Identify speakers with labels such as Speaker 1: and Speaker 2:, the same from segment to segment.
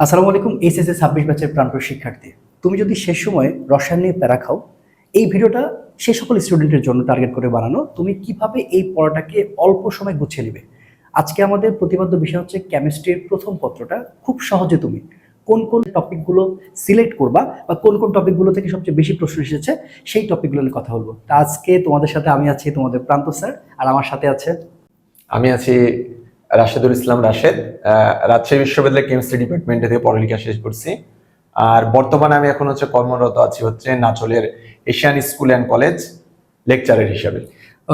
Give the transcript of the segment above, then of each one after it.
Speaker 1: আসসালামু আলাইকুম। এইচএসসি 26 ব্যাচের প্রাণপ্রিয় শিক্ষার্থী, তুমি যদি শেষ সময়ে রসায়ন নিয়ে প্যারা খাও, এই ভিডিওটা সে সকল স্টুডেন্টের জন্য টার্গেট করে বানানো। তুমি কিভাবে এই পড়াটাকে অল্প সময় গুছিয়ে নেবে। আজকে আমাদের প্রতিপাদ্য বিষয় হচ্ছে কেমিস্ট্রির প্রথম পত্রটা। খুব সহজে তুমি কোন কোন টপিকগুলো সিলেক্ট করবা বা কোন কোন টপিকগুলো থেকে সবচেয়ে বেশি প্রশ্ন এসেছে সেই টপিকগুলো নিয়ে কথা বলবো। তা আজকে তোমাদের সাথে আমি আছি, তোমাদের প্রান্ত স্যার, আর আমার সাথে আছে
Speaker 2: আমি আছি রাশেদুল ইসলাম রাশেদ। রাজশাহী বিশ্ববিদ্যালয়ের কেমিস্ট্রি ডিপার্টমেন্টে থেকে পড়ালেখা শেষ করছি। আর বর্তমানে আমি এখন কর্মরত আছি নাচলের Asian school and college lecturer হিসাবে।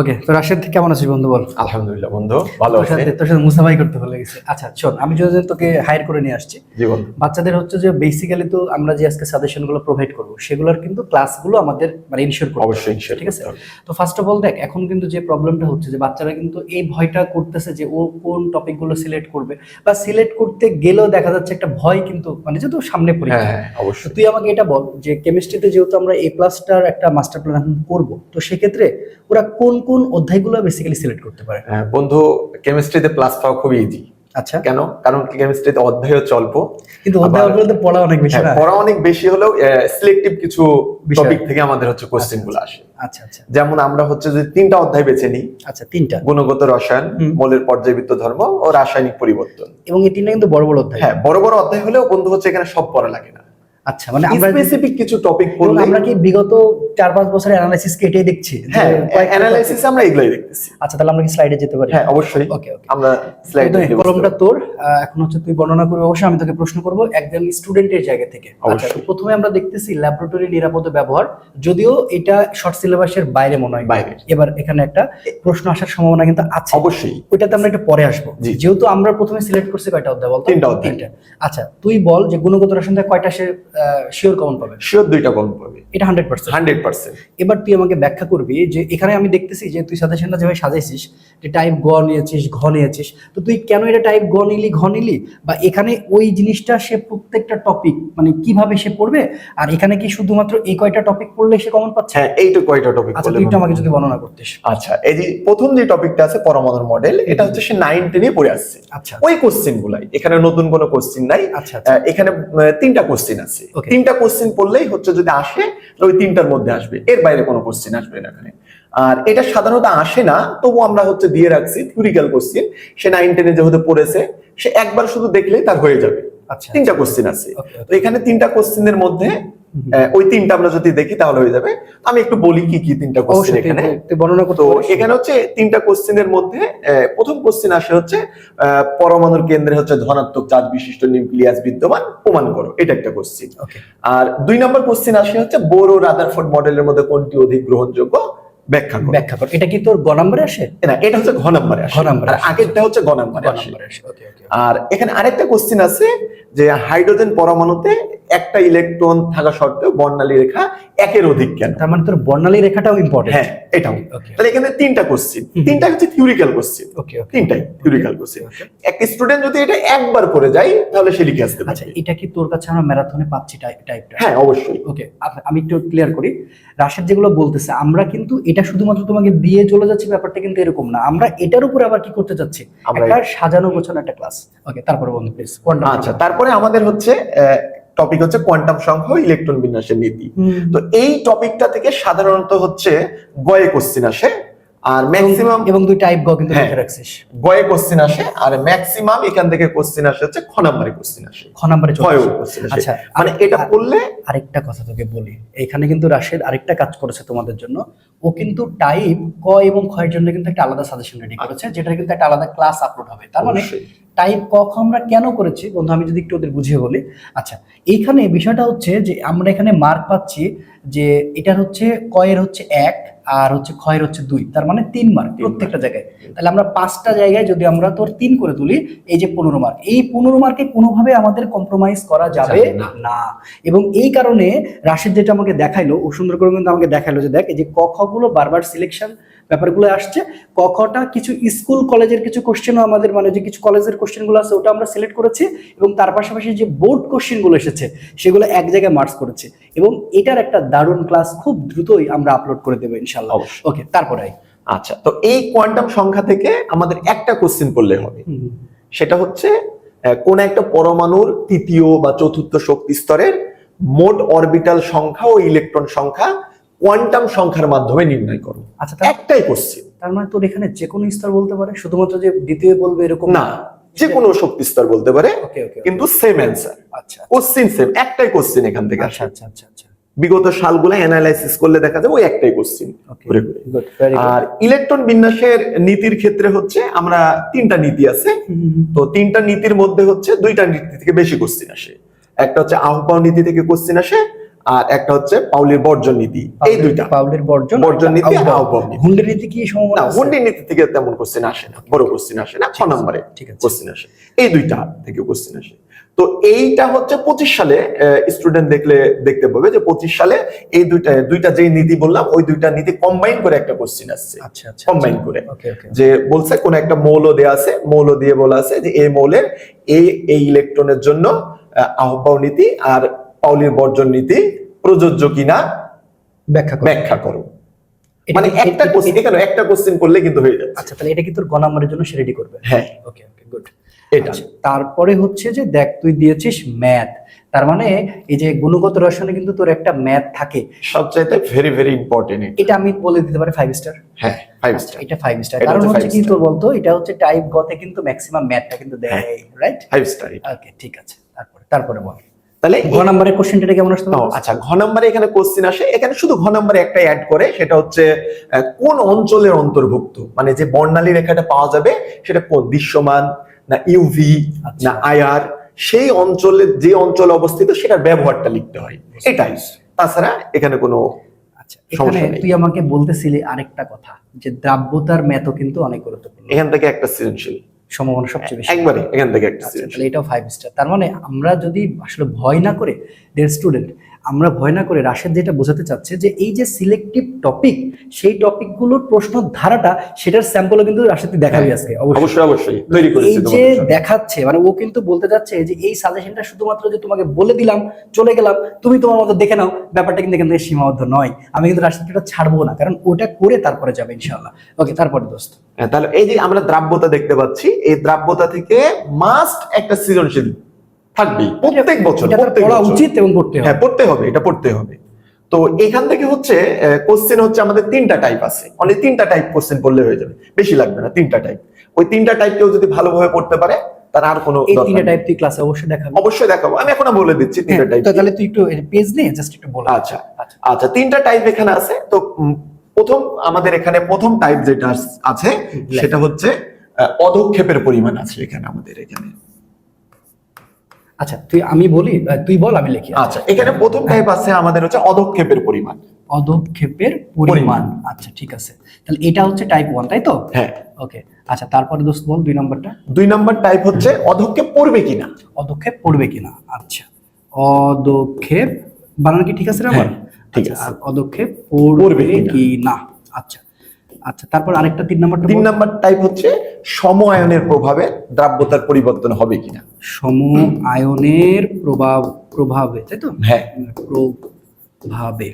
Speaker 1: ওকে, তো রাশেদ কেমন আছিস বন্ধু? বল।
Speaker 2: আলহামদুলিল্লাহ বন্ধু, ভালো আছি।
Speaker 1: তোর সাথে মুসাফাই করতে ভুলে গেছি। আচ্ছা শোন, আমি যদি তোকে হায়ার করে নিয়ে আসছি,
Speaker 2: জীবন
Speaker 1: বাচ্চাদের হচ্ছে যে বেসিক্যালি তো আমরা যে আজকে সাজেশন গুলো প্রোভাইড করবো সেগুলোর কিন্তু ক্লাসগুলো আমাদের মানে ইনশিওর করতে হবে।
Speaker 2: অবশ্যই ইনশিওর,
Speaker 1: ঠিক আছে। তো ফার্স্ট অফ অল দেখ, এখন কিন্তু যে প্রবলেমটা হচ্ছে যে বাচ্চারা কিন্তু এই ভয়টা করতেছে যে ও কোন টপিক গুলো সিলেক্ট করবে, বা সিলেক্ট করতে গেলেও দেখা যাচ্ছে একটা ভয় কিন্তু মানে যেহেতু সামনে পরীক্ষা।
Speaker 2: হ্যাঁ অবশ্যই।
Speaker 1: তুই আমাকে এটা বল যে কেমিস্ট্রিতে যেহেতু আমরা এ প্লাসটার একটা মাস্টার প্ল্যান এখন করবো, তো সেক্ষেত্রে ওরা কোন কোন অধ্যায়গুলো বেসিক্যালি সিলেক্ট করতে পারে?
Speaker 2: বন্ধু, কেমিস্ট্রিতে প্লাস পাওয়া খুবই ইজি।
Speaker 1: আচ্ছা,
Speaker 2: কেন? কারণ কেমিস্ট্রিতে অধ্যায় হচ্ছে অল্প,
Speaker 1: কিন্তু অধ্যায়গুলোতে পড়া অনেক বেশি না?
Speaker 2: পড়া অনেক বেশি হলেও সিলেক্টিভ কিছু টপিক থেকে আমাদের কোশ্চেন গুলো আসে।
Speaker 1: আচ্ছা আচ্ছা,
Speaker 2: যেমন আমরা যে 3টা অধ্যায় বেছে নিই।
Speaker 1: আচ্ছা, 3টা:
Speaker 2: গুণগত রসায়ন, মৌলের পর্যায়বৃত্ত ধর্ম ও রাসায়নিক পরিবর্তন।
Speaker 1: এবং এই 3টা কিন্তু বড় বড় অধ্যায়।
Speaker 2: হ্যাঁ, বড় বড় অধ্যায় হলেও বন্ধু এখানে সব পড়া লাগে না।
Speaker 1: আচ্ছা, মানে আমরা
Speaker 2: স্পেসিফিক কিছু টপিক পড়লে
Speaker 1: আমরা কি বিগত 4-5 বছরের অ্যানালাইসিস কে এটাই দেখছি?
Speaker 2: হ্যাঁ, অ্যানালাইসিস আমরা এগুলাই দেখতেছি।
Speaker 1: আচ্ছা, তাহলে আমরা কি স্লাইডে যেতে পারি?
Speaker 2: হ্যাঁ অবশ্যই।
Speaker 1: ওকে ওকে,
Speaker 2: আমরা স্লাইডে
Speaker 1: কলমটা তোর। এখন হচ্ছে তুই বর্ণনা করবি, অবশ্যই আমি তোকে প্রশ্ন করব একদম স্টুডেন্টের জায়গা থেকে। আচ্ছা, প্রথমে আমরা দেখতেছি ল্যাবরেটরি নিরাপদ ব্যবহার, যদিও এটা শর্ট সিলেবাসের বাইরে মনে হয় বাইরে। এবার এখানে একটা প্রশ্ন আসার সম্ভাবনা কিন্তু আছে
Speaker 2: অবশ্যই,
Speaker 1: ওইটাতে আমরা একটু পরে আসবো। যেহেতু আমরা প্রথমে সিলেক্ট করছি কয়টা অধ্যায় বলতো?
Speaker 2: 3টা অধ্যায়।
Speaker 1: আচ্ছা, তুই বল যে গুণগত রসায়ন থেকে কয়টা সে শিওর কমন পাবে?
Speaker 2: শিওর 2টা কমন পাবে,
Speaker 1: এটা 100%।
Speaker 2: 100%।
Speaker 1: এবার তুই আমাকে ব্যাখ্যা করবি যে এখানে আমি দেখতেছি যে তুই সাজেশনটা যেভাবে সাজাইছিস, যে টাইপ গ নিয়েছিস, ঘ নিয়েছিস, তো তুই কেন এটা টাইপ গ নিলি, ঘ নিলি, বা এখানে ওই জিনিসটা সে প্রত্যেকটা টপিক মানে কিভাবে সে পড়বে, আর এখানে কি শুধুমাত্র এই কয়টা টপিক পড়লে সে কমন পাচ্ছে?
Speaker 2: হ্যাঁ, এইটা কয়টা টপিক
Speaker 1: আচ্ছা, তুই একটু আমাকে যদি বর্ণনা করতিস।
Speaker 2: আচ্ছা, এই যে প্রথম যে টপিকটা আছে পরমাণুর মডেল, এটা হচ্ছে সে 9-10 এ পড়ে আসছে।
Speaker 1: আচ্ছা,
Speaker 2: ওই কোশ্চেন গুলাই, এখানে নতুন কোনো কোশ্চেন নাই।
Speaker 1: আচ্ছা,
Speaker 2: এখানে 3টা কোশ্চেন আছে। 3টা কোশ্চেন পড়লেই যদি আসে ওই 3টার মধ্যে আসবে, এর বাইরে কোনো কোশ্চেন আসবে না এখানে। আর এটা সাধারণত আসে না, তবু আমরা দিয়ে রাখছি থিওরিক্যাল কোশ্চেন। সে 9-10 এ যেহেতু পড়েছে, সে একবার শুধু দেখলেই তার হয়ে যাবে।
Speaker 1: আচ্ছা,
Speaker 2: 3টা কোশ্চেন আছে, তো এখানে 3টা কোশ্চেনের মধ্যে ওই 3টা আমরা যদি দেখি তাহলে হয়ে যাবে। আমি একটু বলি কি কি 3টা কোশ্চেন এখানে
Speaker 1: বর্ণনা করতে।
Speaker 2: তো এখানে 3টা কোশ্চেনের মধ্যে প্রথম কোশ্চেন আসে পরমাণুর কেন্দ্রে ধনাত্মক চার্জ বিশিষ্ট নিউক্লিয়াস বিদ্যমান, প্রমাণ করো। এটা একটা কোশ্চেন। আর 2 নম্বর কোশ্চেন আসে বোর ও রাদারফোর্ড মডেলের মধ্যে কোনটি অধিক গ্রহণযোগ্য, ব্যাখ্যা কর।
Speaker 1: এটা কি তোর গ নম্বরে আসে? না,
Speaker 2: এটা ঘ নম্বরে আসে। আর আগেরটা গ নম্বরে আসে। আর এখানে আরেকটা কোশ্চেন আছে যে হাইড্রোজেন পরমাণুতে একটা ইলেকট্রন থাকা সত্ত্বেও বর্ণালী রেখা 1-এর অধিক কেন?
Speaker 1: তার মানে তোর বর্ণালী রেখাটাও ইম্পর্টেন্ট।
Speaker 2: হ্যাঁ, এটাও। তাহলে এখানে 3টা কোশ্চেন, 3টা থিওরিক্যাল কোশ্চেন। ওকে, 3টাই থিওরিক্যাল কোশ্চেন। একটা স্টুডেন্ট যদি এটা একবার পড়ে যায় তাহলে সে লিখে আসতে পারে।
Speaker 1: আচ্ছা, এটা কি তোর কাছে আমরা ম্যারাথনে পাচ্ছি টাইপটা?
Speaker 2: হ্যাঁ অবশ্যই।
Speaker 1: ওকে, আমি একটু ক্লিয়ার করি। রাশেদ যেগুলো বলতেছে, আমরা কিন্তু এটা শুধুমাত্র তোমাকে দিয়ে চলে যাচ্ছি, ব্যাপারটা কিন্তু এরকম না। আমরা এটার উপরে আবার কি করতে যাচ্ছি, একটা সাজানো গোছানো একটা ক্লাস। ওকে, তারপরে বন্ধু প্লিজ কোয়ান্টাম।
Speaker 2: আচ্ছা, তারপরে আমাদের টপিক কোয়ান্টাম সংখ্যা ও ইলেকট্রন বিন্যাসের নীতি। তো এই টপিকটা থেকে সাধারণত গয়ে কোশ্চেন আসে, আর ম্যাক্সিমাম
Speaker 1: এবং 2 টাইপ গ কিন্তু লিখে রাখছিস।
Speaker 2: গয়ে কোশ্চেন আসে, আর ম্যাক্সিমাম এখান থেকে কোশ্চেন আসে খ নম্বরে কোশ্চেন আসে।
Speaker 1: খ নম্বরে
Speaker 2: কোশ্চেন আসে। আচ্ছা, মানে এটা পড়লে
Speaker 1: আরেকটা কথা তোকে বলি, এখানে কিন্তু রাশেদ আরেকটা কাজ করেছে তোমাদের জন্য। ও কিন্তু টাইপ ক এবং খ এর জন্য কিন্তু একটা আলাদা সাজেশন রেডি করেছে, যেটা কিন্তু একটা আলাদা ক্লাস আপলোড হবে। তার মানে টাইপ ক খ আমরা কেন করেছি বন্ধু, আমি যদি একটু ওদের বুঝিয়ে বলি। আচ্ছা, এইখানে বিষয়টা হচ্ছে যে আমরা এখানে মার্ক পাচ্ছি যে এটার ক এর 1 আর খ এর 2, তার মানে 3 মার্ক প্রত্যেকটা জায়গায়। তাহলে আমরা 5টা জায়গায় যদি আমরা তোর 3 করে তুলি, এই যে 15 মার্ক, এই 15 মার্কে কোনোভাবে আমাদের কম্প্রোমাইজ করা যাবে না। এবং এই কারণে রাশেদ যেটা আমাকে দেখাইলো, ও সুন্দর করে কিন্তু আমাকে দেখাইলো যে দেখ, এই যে ক খ গুলো বারবার সিলেকশন ব্যাপারগুলো আসছে। ক খটা কিছু স্কুল কলেজের কিছু কোশ্চেনও আমাদের মানে যে কিছু কলেজের কোশ্চেনগুলো আছে ওটা আমরা সিলেক্ট করেছি, এবং তার পাশাপাশি যে বোর্ড কোশ্চেনগুলো এসেছে সেগুলো এক জায়গায় মার্কস করেছি। এবং এটার একটা দারুণ ক্লাস খুব দ্রুতই আমরা আপলোড করে দেবো ইনশাআল্লাহ। ওকে, তারপরে
Speaker 2: আচ্ছা, তো এই কোয়ান্টাম সংখ্যা থেকে আমাদের একটা কোশ্চেন পড়লে হবে, সেটা কোন একটা পরমাণুর তৃতীয় বা চতুর্থ শক্তি স্তরের মোট অরবিটাল সংখ্যা ও ইলেকট্রন সংখ্যা কোয়ান্টাম সংখ্যার মাধ্যমে নির্ণয় করো।
Speaker 1: আচ্ছা,
Speaker 2: একটাই কোশ্চেন।
Speaker 1: তার মানে তোর এখানে যে কোনো স্তর বলতে পারে, শুধুমাত্র যে দ্বিতীয় বলবে এরকম
Speaker 2: না, যে কোনো শক্তি স্তর বলতে পারে,
Speaker 1: ওকে ওকে,
Speaker 2: কিন্তু সেম অ্যান্সার,
Speaker 1: আচ্ছা
Speaker 2: কোশ্চেন সেম, একটাই কোশ্চেন এখান থেকে
Speaker 1: আচ্ছা
Speaker 2: আসে।
Speaker 1: আচ্ছা আচ্ছা আচ্ছা,
Speaker 2: বিগত সালগুলো অ্যানালাইসিস করলে দেখা যায় ওই একটাই কোশ্চেন
Speaker 1: ওকে
Speaker 2: ঘুরে ঘুরে।
Speaker 1: Good, very good.
Speaker 2: আর ইলেকট্রন বিন্যাসের নীতির ক্ষেত্রে হচ্ছে আমরা তিনটা নীতি আছে, তো তিনটা নীতির মধ্যে হচ্ছে দুইটা নীতি থেকে বেশি কোশ্চেন আসে। একটা হচ্ছে আহ্বান নীতি থেকে কোশ্চেন আসে, আর একটা হচ্ছে পাউলির বর্জন নীতি। এই দুইটা,
Speaker 1: পাউলির বর্জন
Speaker 2: নীতি, আহ্বান নীতি।
Speaker 1: হুন্ডি নীতি কি সম্ভাবনা
Speaker 2: না,
Speaker 1: আছে?
Speaker 2: হুন্ডি নীতি থেকে তেমন কোশ্চেন আসে না, বড় কোশ্চেন আসে না, 6 নম্বরে
Speaker 1: ঠিক আছে।
Speaker 2: কোশ্চেন আসে, এই দুইটা থেকে কোশ্চেন আসে। তো এইটা হচ্ছে 25 সালে স্টুডেন্ট দেখলে দেখতে পাবে যে 25 সালে এই দুইটা যে নীতি বললাম ওই দুইটা নীতি কম্বাইন করে একটা কোশ্চেন আসছে।
Speaker 1: আচ্ছা আচ্ছা,
Speaker 2: কম্বাইন করে
Speaker 1: ওকে ওকে,
Speaker 2: যে বলছে কোন একটা মৌল দেয়া আছে, মৌল দিয়ে বলা আছে যে এই মৌলের এই ইলেকট্রনের জন্য আহ্বান নীতি আর পাউলির বর্জন নীতি প্রযোজ্য কিনা ব্যাখ্যা করো। মানে একটা কোশ্চেন, এখানে একটা কোশ্চেন করলে কিন্তু হয়ে যাচ্ছে।
Speaker 1: আচ্ছা, তাহলে এটা কি তোর গ নাম্বারের জন্য সে রেডি করবে?
Speaker 2: হ্যাঁ,
Speaker 1: ওকে ওকে, গুড।
Speaker 2: এটা
Speaker 1: তারপরে হচ্ছে যে দেখ তুই দিয়েছিস ম্যাথ, তার মানে এই যে গুণগত রসায়নে কিন্তু তোর একটা ম্যাথ থাকে,
Speaker 2: সবচাইতে ভেরি ভেরি ইম্পর্টেন্ট।
Speaker 1: এটা আমি বলে দিতে পারি 5 স্টার।
Speaker 2: হ্যাঁ, 5 স্টার,
Speaker 1: এটা 5 স্টার,
Speaker 2: এটা
Speaker 1: কারণ
Speaker 2: হচ্ছে
Speaker 1: হচ্ছে
Speaker 2: 5
Speaker 1: কি
Speaker 2: star।
Speaker 1: তোর বলতো এটা হচ্ছে টাইপ গতে কিন্তু ম্যাক্সিমাম ম্যাথটা কিন্তু দেয়, রাইট?
Speaker 2: 5 স্টার।
Speaker 1: ওকে, ঠিক আছে। তারপরে বল,
Speaker 2: তাহলে
Speaker 1: ঘ নাম্বারের কোশ্চেনটা কেমন আসতে পারে?
Speaker 2: আচ্ছা, ঘ নম্বরে এখানে কোশ্চেন আসে, এখানে শুধু ঘ নম্বরে একটা অ্যাড করে, সেটা হচ্ছে কোন অঞ্চলের অন্তর্ভুক্ত, মানে যে বর্ণালী রেখাটা পাওয়া যাবে সেটা কোন, দৃশ্যমান না ইউভি না আইআর, সেই অঞ্চলে যে অঞ্চলে অবস্থিত সেটার ব্যবহারটা লিখতে হয়, এটাই। তাছাড়া এখানে কোনো
Speaker 1: আচ্ছা, এখানে তুই আমাকে বলতেছিলি আরেকটা কথা যে দ্রাব্যতার ম্যাথও কিন্তু অনেক গুরুত্বপূর্ণ,
Speaker 2: এখান থেকে একটা সৃজনশীল
Speaker 1: সম্ভাবনা সবচেয়ে বেশি,
Speaker 2: একবারে এখান থেকে একটা
Speaker 1: আচ্ছা,
Speaker 2: সৃজনশীল।
Speaker 1: তাহলে এটাও 5 স্টার। তার মানে আমরা যদি আসলে ভয় না করে, ডিয়ার স্টুডেন্ট, আমরা ভয় না করে রাশেদ যেটা বোঝাতে চাচ্ছে যে এই যে সিলেক্টিভ টপিক, সেই টপিকগুলোর প্রশ্ন ধারাটা সেটার স্যাম্পলও কিন্তু রাশেদ দেখাবি আজকে,
Speaker 2: অবশ্যই অবশ্যই তৈরি করেছি।
Speaker 1: এই যে দেখাচ্ছে মানে ও কিন্তু বলতে যাচ্ছে যে এই সাজেশনটা শুধুমাত্র যে তোমাকে বলে দিলাম চলে গেলাম তুমি তোমার মতো দেখে নাও, ব্যাপারটা কিন্তু এখান থেকে সীমাবদ্ধ নয়। আমি কিন্তু রাশেদটা ছাড়বো না, কারণ ওটা করে তারপরে যাবে ইনশাআল্লাহ। ওকে, তারপরে দোস্ত,
Speaker 2: তাহলে এই যে আমরা দ্রাব্যতা দেখতে পাচ্ছি, এই দ্রাব্যতা থেকে মাস্ট একটা সৃজনশীল থাকবেই প্রত্যেক বছর,
Speaker 1: এটা পড়া উচিত এবং পড়তে হবে।
Speaker 2: হ্যাঁ, পড়তে হবে, এটা পড়তে হবে। তো এখান থেকে হচ্ছে কোশ্চেন হচ্ছে আমাদের 3টা টাইপ আছে, অনলি 3টা টাইপ কোশ্চেন পড়লে হয়ে যাবে, বেশি লাগবে না, 3টা টাইপ। ওই 3টা টাইপ কেউ যদি ভালোভাবে পড়তে পারে তার আর কোনো
Speaker 1: এই 3টা টাইপ তুই ক্লাসে অবশ্যই দেখাবি।
Speaker 2: অবশ্যই দেখাবো, আমি এখন বলে দিচ্ছি 3টা টাইপ।
Speaker 1: তাহলে তুই একটু পেজ নিয়ে জাস্ট একটু বল।
Speaker 2: আচ্ছা আচ্ছা, 3টা টাইপ এখানে আছে। তো প্রথম আমাদের এখানে প্রথম টাইপ যেটা আছে সেটা হচ্ছে অধক্ষেপের পরিমাণ আছে এখানে আমাদের এখানে।
Speaker 1: আচ্ছা, আমি বলি, তুই বল, আমি লিখি।
Speaker 2: আচ্ছা, এখানে প্রথম টাইপ আছে আমাদের হচ্ছে অধক্ষেপের পরিমাণ।
Speaker 1: অধক্ষেপের পরিমাণ, আচ্ছা ঠিক আছে। তাহলে এটা হচ্ছে টাইপ 1, তাই তো?
Speaker 2: হ্যাঁ,
Speaker 1: ওকে। আচ্ছা, তারপরে দোস্ত বল 2 নম্বরটা।
Speaker 2: 2 নম্বর টাইপ হচ্ছে অধক্ষেপ পড়বে কিনা।
Speaker 1: অধক্ষেপ পড়বে কিনা, আচ্ছা। অধক্ষেপ বানান কি ঠিক আছে রে আমার?
Speaker 2: ঠিক
Speaker 1: আচ্ছা,
Speaker 2: আছে।
Speaker 1: আর অধক্ষেপ পড়বে কিনা, আচ্ছা আচ্ছা। তারপর আরেকটা 3 নম্বরটা।
Speaker 2: 3 নম্বর টাইপ হচ্ছে সম আয়নের প্রভাবে দ্রাব্যতার পরিবর্তন হবে কিনা।
Speaker 1: সম আয়নের প্রভাবে, তাই তো?
Speaker 2: হ্যাঁ,
Speaker 1: প্রভাবে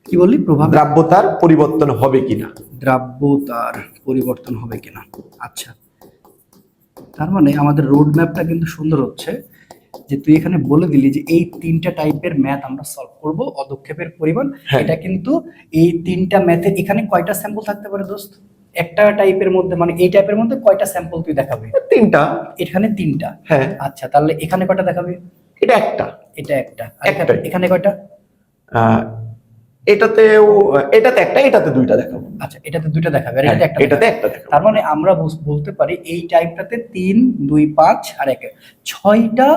Speaker 1: কি বললি? প্রভাবে
Speaker 2: দ্রাব্যতার পরিবর্তন হবে কিনা।
Speaker 1: দ্রাব্যতার পরিবর্তন হবে কিনা, আচ্ছা। তার মানে আমাদের রোড ম্যাপটা কিন্তু সুন্দর হচ্ছে যে তুই এখানে বলে দিলি যে এই 3টা টাইপের ম্যাথ আমরা সলভ করব, অধক্ষেপের পরিমাণ। এটা কিন্তু এই 3টা ম্যাথের এখানে কয়টা স্যাম্পল থাকতে পারে দোস্ত? একটা টাইপের মধ্যে, মানে এই টাইপের মধ্যে কয়টা স্যাম্পল তুই দেখাবি?
Speaker 2: 3টা।
Speaker 1: এখানে 3টা।
Speaker 2: হ্যাঁ,
Speaker 1: আচ্ছা, তাহলে এখানে কয়টা দেখাবি?
Speaker 2: এটা একটা।
Speaker 1: এটা একটা।
Speaker 2: একটাই।
Speaker 1: এখানে কয়টা?
Speaker 2: এটাতে একটা, এটাতে 2টা দেখাবো।
Speaker 1: আচ্ছা, এটাতে 2টা দেখাবে আর এটাতে একটা
Speaker 2: এটাতে
Speaker 1: দেখাবে।
Speaker 2: একটা দেখাবো।
Speaker 1: তার মানে আমরা বলতে পারি এই টাইপটাতে 3 2 5 আর 1 6টা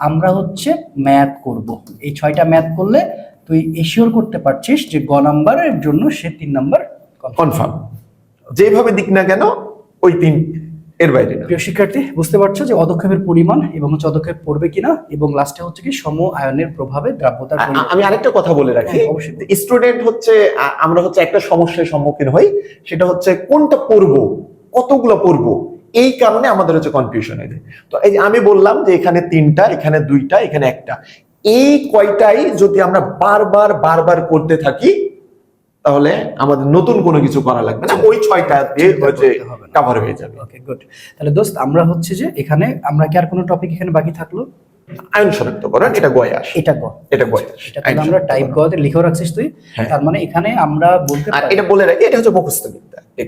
Speaker 1: আমরা হচ্ছে ম্যাথ করব। এই 6টা ম্যাথ করলে তুই এশিওর করতে পারছিস যে গ নাম্বারের জন্য সে 3 নাম্বার
Speaker 2: কনফার্ম, যেভাবে দিক না কেন ওই 3 এর বাইরে না।
Speaker 1: প্রিয় শিক্ষার্থী, বুঝতে পারছো যে অধক্ষেপের পরিমাণ এবং হচ্ছে অধক্ষেপ পড়বে কিনা, এবং লাস্টে হচ্ছে কি সম আয়নের প্রভাবে দ্রাব্যতার পরিমাণ।
Speaker 2: আমি আরেকটা কথা বলে রাখি, স্টুডেন্ট হচ্ছে আমরা হচ্ছে একটা সমস্যার সম্মুখীন হই, সেটা হচ্ছে কোনটা পড়বো, কতগুলো পড়বো, এই কারণে আমাদের হচ্ছে কনফিউশন হয়ে যায়। তো এই যে আমি বললাম যে এখানে 3টা, এখানে 2টা, এখানে একটা, এই কয়টাই যদি আমরা বারবার করতে থাকি তাহলে আমাদের নতুন কোনো কিছু করা লাগবে না, ওই 6টা দিয়ে হচ্ছে কভার হয়ে যাবে।
Speaker 1: Okay good. তাহলে দোস্ত আমরা হচ্ছে যে এখানে আমরা কি আর কোনো টপিক এখানে বাকি থাকলো?
Speaker 2: আইন শনাক্তকরণ, এটা গয়ে আসে,
Speaker 1: এটা গ
Speaker 2: এটা গয়ে আসে।
Speaker 1: এটা তাহলে আমরা টাইপ গ তে লিখেও রাখছিস তুই।
Speaker 2: হ্যাঁ।
Speaker 1: তার মানে এখানে আমরা বলতে
Speaker 2: আর
Speaker 1: পারি
Speaker 2: এটা বলে রাখি, এটা হচ্ছে মুখস্থ বিদ্যা,
Speaker 1: এই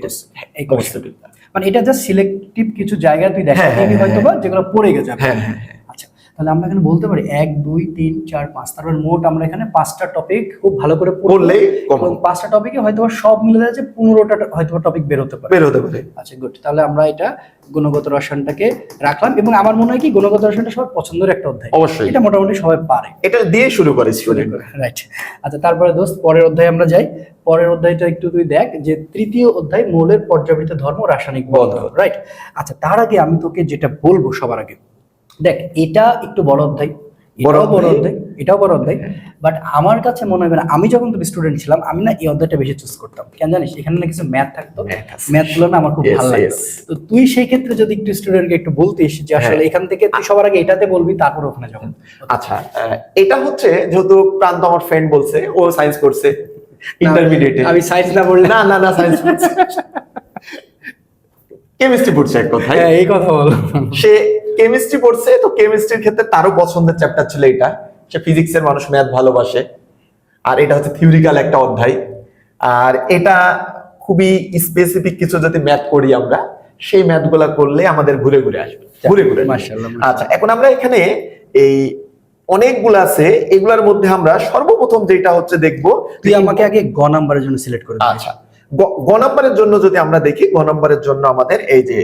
Speaker 2: মুখস্থ
Speaker 1: question।
Speaker 2: বিদ্যা।
Speaker 1: মানে এটা জাস্ট সিলেক্টিভ কিছু জায়গা তুই
Speaker 2: হ্যাঁ,
Speaker 1: দেখাবি
Speaker 2: হ্যাঁ,
Speaker 1: হয়তো বা যেগুলো পড়ে গেছে।
Speaker 2: হ্যাঁ, হ্যাঁ, হ্যাঁ।
Speaker 1: আচ্ছা, তাহলে আমরা এখানে বলতে পারি 1 2 3 4 5, তারপর মোট আমরা এখানে 5টা টপিক খুব ভালো করে
Speaker 2: পড়লেই কম
Speaker 1: এবং 5টা টপিকে হয়তো বা সব মিলে যাচ্ছে 15টা হয়তো টপিক বের হতে পারে।
Speaker 2: বের হতে পারে।
Speaker 1: আচ্ছা গুড। তাহলে আমরা এটা গুণগত রসায়নটাকে রাখলাম এবং আমার মনে হয় কি গুণগত রসায়নটা সবার পছন্দের একটা অধ্যায়।
Speaker 2: অবশ্যই।
Speaker 1: এটা মোটামুটি সবাই পারে।
Speaker 2: এটা দিয়ে শুরু করে স্টুডেন্ট।
Speaker 1: রাইট। আচ্ছা তারপরে দোস্ত পরের অধ্যায়ে আমরা যাই। পরের অধ্যায়টা একটু তুই দেখ যে তৃতীয় অধ্যায় মৌলের পর্যাবৃত্ত ধর্ম রাসায়নিক বন্ধন। রাইট। আচ্ছা তার আগে আমি তোকে যেটা বলবো সবার আগে, দেখ এটা একটু বড় অধ্যায়, এটাও বড় অধ্যায়, এটাও বড় অধ্যায়, বাট আমার কাছে মনে হয় না, আমি যখন তো স্টুডেন্ট ছিলাম আমি না এই অধ্যায়টা বেশি চুজ করতাম। কেন জানিস? এখানে না কিছু ম্যাথ থাকতো, ম্যাথ গুলো না আমার খুব
Speaker 2: Yes,
Speaker 1: ভালো লাগতো।
Speaker 2: yes.
Speaker 1: তো তুই সেই ক্ষেত্রে যদি একটু স্টুডেন্টকে একটু বলতিস যে আসলে এখান থেকে তুই সবার আগে এটাতে বলবি তারপর ওখানে যাবো।
Speaker 2: আচ্ছা, এটা হচ্ছে যেহেতু প্রান্ত আমার ফ্রেন্ড বলছে ও সায়েন্স করছে ইন্টারমিডিয়েটে,
Speaker 1: আমি সায়েন্স না বললে
Speaker 2: না না না সায়েন্স করছে, কেমিস্ট্রি পড়ছে এক কথায়।
Speaker 1: হ্যাঁ এই কথা বল।
Speaker 2: সে কেমিস্ট্রি পড়ছে, তো কেমিস্ট্রির ক্ষেত্রে তারও পছন্দের চ্যাপ্টার ছিল এটা। সে ফিজিক্সের মানুষ, ম্যাথ ভালোবাসে, আর এটা হচ্ছে থিওরিক্যাল একটা অধ্যায়। আর এটা খুবই স্পেসিফিক কিছু যদি ম্যাথ করি আমরা, সেই ম্যাথ গুলা করলে আমাদের ঘুরে ঘুরে আসবে, ঘুরে ঘুরে।
Speaker 1: মাশাআল্লাহ।
Speaker 2: আচ্ছা, এখন আমরা এখানে এই অনেকগুলো আছে, এগুলার মধ্যে আমরা সর্বপ্রথম যেটা হচ্ছে দেখবো,
Speaker 1: তুই আমাকে আগে গ নাম্বারের জন্য সিলেক্ট করে দিবি।
Speaker 2: আচ্ছা, গ নাম্বারের জন্য যদি আমরা দেখি, গ নাম্বারের জন্য আমাদের এই যে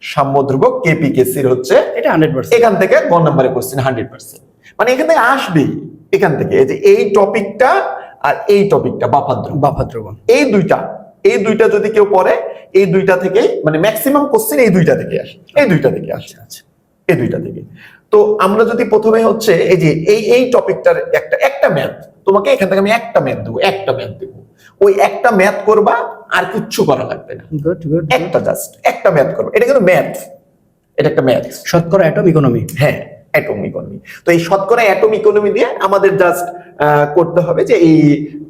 Speaker 2: সাম্য ধ্রুবক কেপিকেসির হচ্ছে
Speaker 1: এটা 100%।
Speaker 2: এখান থেকে গ নাম্বারের কোশ্চেন 100%, মানে এখান থেকে আসবেই। এখান থেকে এই যে এই টপিকটা আর এই টপিকটা
Speaker 1: বাফা দ্রবণ,
Speaker 2: এই দুইটা যদি কেউ পড়ে, এই দুইটা থেকে মানে ম্যাক্সিমাম কোশ্চেন এই দুইটা থেকে আসে, এই দুইটা থেকে আসে।
Speaker 1: আচ্ছা
Speaker 2: এই দুইটা থেকে। তো আমরা যদি প্রথমে হচ্ছে এই যে এই টপিকটার একটা ম্যাথ, তোমাকে এখান থেকে আমি একটা ম্যাথ দেবো, ওই একটা ম্যাথ করবা, আর কিচ্ছু করা লাগবে না,
Speaker 1: গুড গুড।
Speaker 2: জাস্ট একটা ম্যাথ করবা। এটা কিন্তু ম্যাথ, এটা একটা ম্যাথ।
Speaker 1: শতকরা অ্যাটম ইকোনমি।
Speaker 2: হ্যাঁ, অ্যাটম ইকোনমি। তো এই শতকরা অ্যাটম ইকোনমি দিয়ে আমাদের জাস্ট করতে হবে যে এই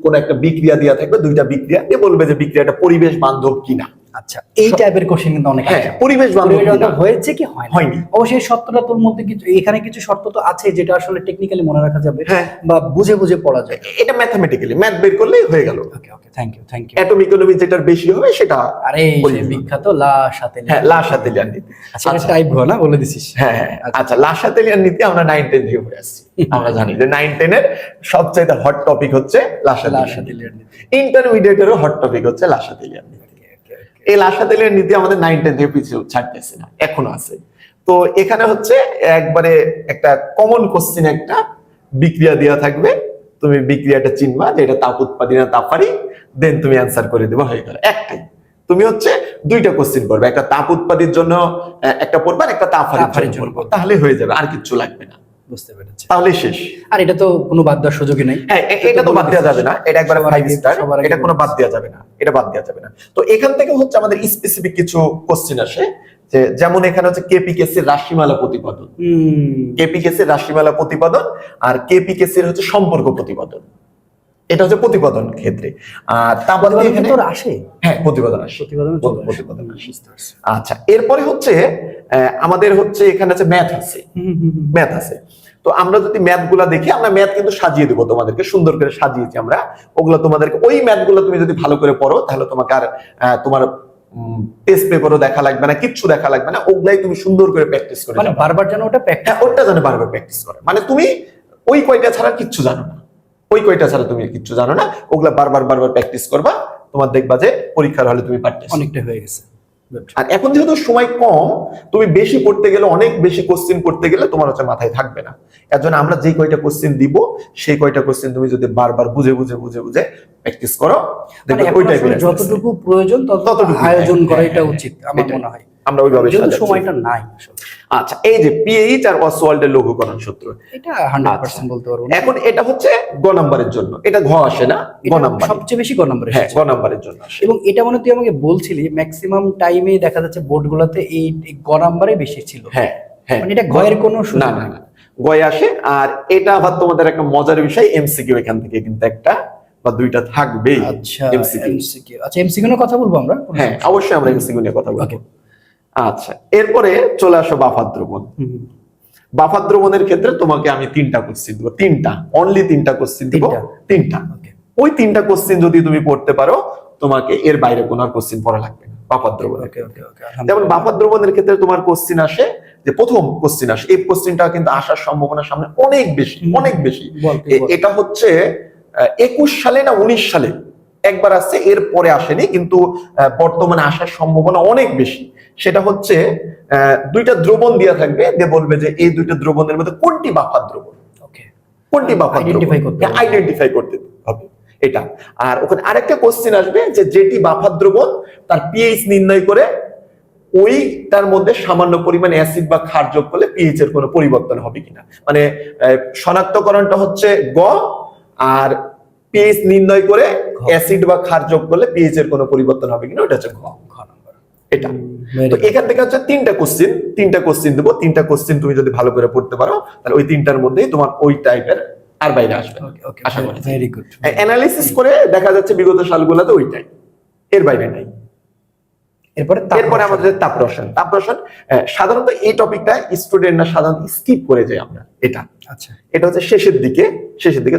Speaker 2: কোন একটা বিক্রিয়া দেওয়া থাকবে, দুইটা বিক্রিয়া দিয়ে বলবে যে বিক্রিয়াটা পরিবেশ বান্ধব কিনা।
Speaker 1: আচ্ছা, এই টাইপের কোশ্চেন কিন্তু অনেক
Speaker 2: হ্যাঁ,
Speaker 1: আছে।
Speaker 2: পরিবেশ বান্ধব কিনা
Speaker 1: হয়েছে কি
Speaker 2: হয়নি।
Speaker 1: অবশ্যই সত্যটা তোর মধ্যে কিছু, এখানে কিছু শর্ত তো আছে যেটা আসলে টেকনিক্যালি মনে রাখা যাবে
Speaker 2: হ্যাঁ।
Speaker 1: বা বুঝে বুঝে পড়া যায়।
Speaker 2: এটা ম্যাথমেটিক্যালি ম্যাথ বের করলেই হয়ে গেল।
Speaker 1: Okay okay, thank you thank you.
Speaker 2: Atom economy যেটার বেশি হবে সেটা,
Speaker 1: আরে সেই বিখ্যাত লা সাথেলিয়ান।
Speaker 2: হ্যাঁ, লা সাথেলিয়ান নীতি।
Speaker 1: আচ্ছা টাইপ ঘ না বলে দিছিস।
Speaker 2: হ্যাঁ হ্যাঁ, আচ্ছা, লা সাথেলিয়ান নীতি আমরা 9 10 থেকে পড়ে আসছি। আমরা জানি যে 9 10 এর সবচেয়ে হট টপিক হচ্ছে লা
Speaker 1: লা
Speaker 2: সাথেলিয়ান।
Speaker 1: সাথেলিয়ান নীতি।
Speaker 2: ইন্টারমিডিয়েটেরও হট টপিক হচ্ছে লা সাথেলিয়ান নীতি। এই লা সাথেলিয়ান নীতি আমাদের 9 10 থেকে পিছিয়ে ছাড়তেছে না, এখনো আছে। তো এখানে হচ্ছে একবারে একটা কমন কোশ্চেন, একটা বিক্রিয়া দেওয়া থাকবে, তুমি বিক্রিয়াটা চিনবা যে এটা তাপ উৎপাদী না তাপারি, দেন তুমি অ্যান্সার করে দেবা, হয়ে গেল। একটাই, তুমি হচ্ছে দুইটা কোশ্চেন করবে, একটা তাপ উৎপাদীর জন্য একটা পড়বা, একটা তাপারির জন্য পড়বা, তাহলে হয়ে যাবে, আর কিচ্ছু লাগবে না।
Speaker 1: বুঝতে পেরেছি।
Speaker 2: তাহলে শেষ।
Speaker 1: আর এটা তো কোনো বাদ দেওয়ার সুযোগই নেই।
Speaker 2: হ্যাঁ, এটা তো বাদ দেওয়া যাবে না, এটা একবার
Speaker 1: সবার
Speaker 2: 5
Speaker 1: আগে-
Speaker 2: স্টার,
Speaker 1: সবার আগে
Speaker 2: এটা কোনো বাদ
Speaker 1: বলছি।
Speaker 2: দেওয়া যাবে না, এটা বাদ দেওয়া যাবে না। তো এখান থেকে হচ্ছে আমাদের স্পেসিফিক কিছু কোশ্চেন আসে, যে যেমন এখানে হচ্ছে কেপিকেসির রাশিমালা প্রতিপাদন, কেপিকেসির রাশিমালা প্রতিপাদন, আর কেপিকেসির হচ্ছে সম্পর্ক প্রতিপাদন। এটা হচ্ছে প্রতিপাদন ক্ষেত্রে। আর তা বাদে
Speaker 1: প্রতিপাদন
Speaker 2: এখানে
Speaker 1: তোর আসে।
Speaker 2: হ্যাঁ, প্রতিপাদন আসে,
Speaker 1: প্রতিপাদন
Speaker 2: প্রতিপাদন আসে। আচ্ছা, এরপরে হচ্ছে আমাদের হচ্ছে এখানে আছে ম্যাথ আছে। তো আমরা যদি ম্যাথ গুলা দেখি, আমরা ম্যাথ কিন্তু সাজিয়ে দেবো তোমাদেরকে, সুন্দর করে সাজিয়েছি আমরা ওগুলা তোমাদেরকে। ওই ম্যাথ গুলো তুমি যদি ভালো করে পড়ো, তাহলে তোমাকে আর তোমার টেস্ট পেপারও দেখা লাগবে না, কিচ্ছু দেখা লাগবে না, ওগুলাই তুমি সুন্দর করে প্র্যাকটিস করে
Speaker 1: মানে
Speaker 2: যাবে।
Speaker 1: বারবার যেন ওটা প্র্যাকটিস।
Speaker 2: হ্যাঁ, ওটা জানো বারবার প্র্যাকটিস করে, মানে তুমি ওই কয়টা ছাড়া কিচ্ছু জানো না, ওই কয়টা ছাড়া তুমি কিচ্ছু জানো না, ওগুলা বারবার প্র্যাকটিস করবা, তোমার দেখবা যে পরীক্ষার হলে তুমি পারতেছো।
Speaker 1: অনেকটা হয়ে গেছে।
Speaker 2: আর এখন যেহেতু সময় কম, তুমি বেশি পড়তে গেলে, অনেক বেশি কোশ্চেন পড়তে গেলে তোমার হচ্ছে মাথায় থাকবে না। এর জন্য আমরা যে কয়টা কোশ্চেন দিব, সেই কয়টা কোশ্চেন তুমি যদি বারবার বুঝে প্র্যাকটিস করো, দেখবে ওই টাইপের
Speaker 1: যতটুকু প্রয়োজন ততটুকু আয়োজন করা এটা উচিত আমার মনে হয়।
Speaker 2: আমরা ওইভাবে
Speaker 1: যেহেতু সময়টা নাই আসলে।
Speaker 2: আচ্ছা, এই যে পিএইচ আর অসওয়াল্ডের লঘুকরণ সূত্র,
Speaker 1: এটা 100% বলতে পারবো না।
Speaker 2: এখন এটা হচ্ছে গ নাম্বারের জন্য, এটা ঘ আসে না, গ
Speaker 1: এটা
Speaker 2: নাম্বার,
Speaker 1: সবচেয়ে বেশি গ নাম্বার
Speaker 2: হ্যাঁ,
Speaker 1: এসেছে।
Speaker 2: গ নাম্বারের জন্য আসে।
Speaker 1: এবং এটা মানে তুই আমাকে বলছিলি ম্যাক্সিমাম টাইমে দেখা যাচ্ছে বোর্ড গুলাতে এই গ নাম্বারে বেশি ছিল।
Speaker 2: হ্যাঁ হ্যাঁ,
Speaker 1: মানে এটা গয়ের কোনো
Speaker 2: না
Speaker 1: সুযোগ
Speaker 2: না
Speaker 1: নেই।
Speaker 2: না, গয় আসে। আর এটা আবার তোমাদের একটা মজার বিষয়, এমসিকিউ এখান থেকে কিন্তু একটা বা 2টা থাকবেই।
Speaker 1: আচ্ছা
Speaker 2: এমসিকিউ।
Speaker 1: এমসিকিউ, আচ্ছা এমসিকিউ নিয়ে কথা বলবো আমরা?
Speaker 2: হ্যাঁ, অবশ্যই আমরা এমসিকিউ নিয়ে কথা বলবো।
Speaker 1: ওকে।
Speaker 2: আচ্ছা, এরপরে চলে আসো বাফার দ্রবণ। বাফার দ্রবণের ক্ষেত্রে তোমাকে আমি 3টা কোশ্চেন দিব, 3টা, অনলি 3টা কোশ্চেন দিব, 3টা। ওই 3টা কোশ্চেন যদি তুমি পড়তে পারো, তোমাকে এর বাইরে কোনো কোশ্চেন পড়া লাগবে না বাফার দ্রবণের। যেমন বাফার দ্রবণের ক্ষেত্রে তোমার কোশ্চেন আসে যে, প্রথম কোশ্চেন আসে, এই কোশ্চেনটা কিন্তু আসার সম্ভাবনা সামনে অনেক বেশি, অনেক বেশি। এটা হচ্ছে 21 সালে না 19 সালে একবার আসছে, এর পরে আসেনি, কিন্তু বর্তমানে আসার সম্ভাবনা অনেক বেশি। সেটা হচ্ছে 2টা দ্রবণ দেয়া থাকবে, দিয়ে বলবে যে এই 2টা দ্রবণের মধ্যে কোনটি বাফার দ্রবণ, কোনটি বাফার আইডেন্টিফাই করতে হবে এটা। আর ওখানে আরেকটা কোশ্চেন আসবে যে যেটি বাফার দ্রবণ তার পিএইচ নির্ণয় করে ওইটার মধ্যে সামান্য পরিমাণ অ্যাসিড বা ক্ষার যোগ করলে পিএইচ এর কোনো পরিবর্তন হবে কিনা। মানে শনাক্তকরণটা হচ্ছে গ, আর পিএইচ নির্ণয় করে অ্যাসিড বা ক্ষার যোগ করলে পিএইচ এর কোনো পরিবর্তন হবে কিনা, ওটা হচ্ছে খ নাম্বার। এটা তো এখান থেকে হচ্ছে 3টা কোশ্চেন দেবো। 3টা কোশ্চেন তুমি যদি ভালো করে পড়তে পারো, তাহলে ওই 3টার মধ্যেই তোমার ওই টাইপের আর বাইরে আসবে। আশা করি ভেরি গুড। অ্যানালিসিস করে দেখা যাচ্ছে বিগত সালগুলোতে ওইটাই, এর বাইরে নাই। এরপরে আমাদের তাপ রসায়ন। সাধারণত এই টপিকটা স্টুডেন্টরা সাধারণত স্কিপ করে যায় আমরা, এটা। আচ্ছা, এটা হচ্ছে শেষের দিকে।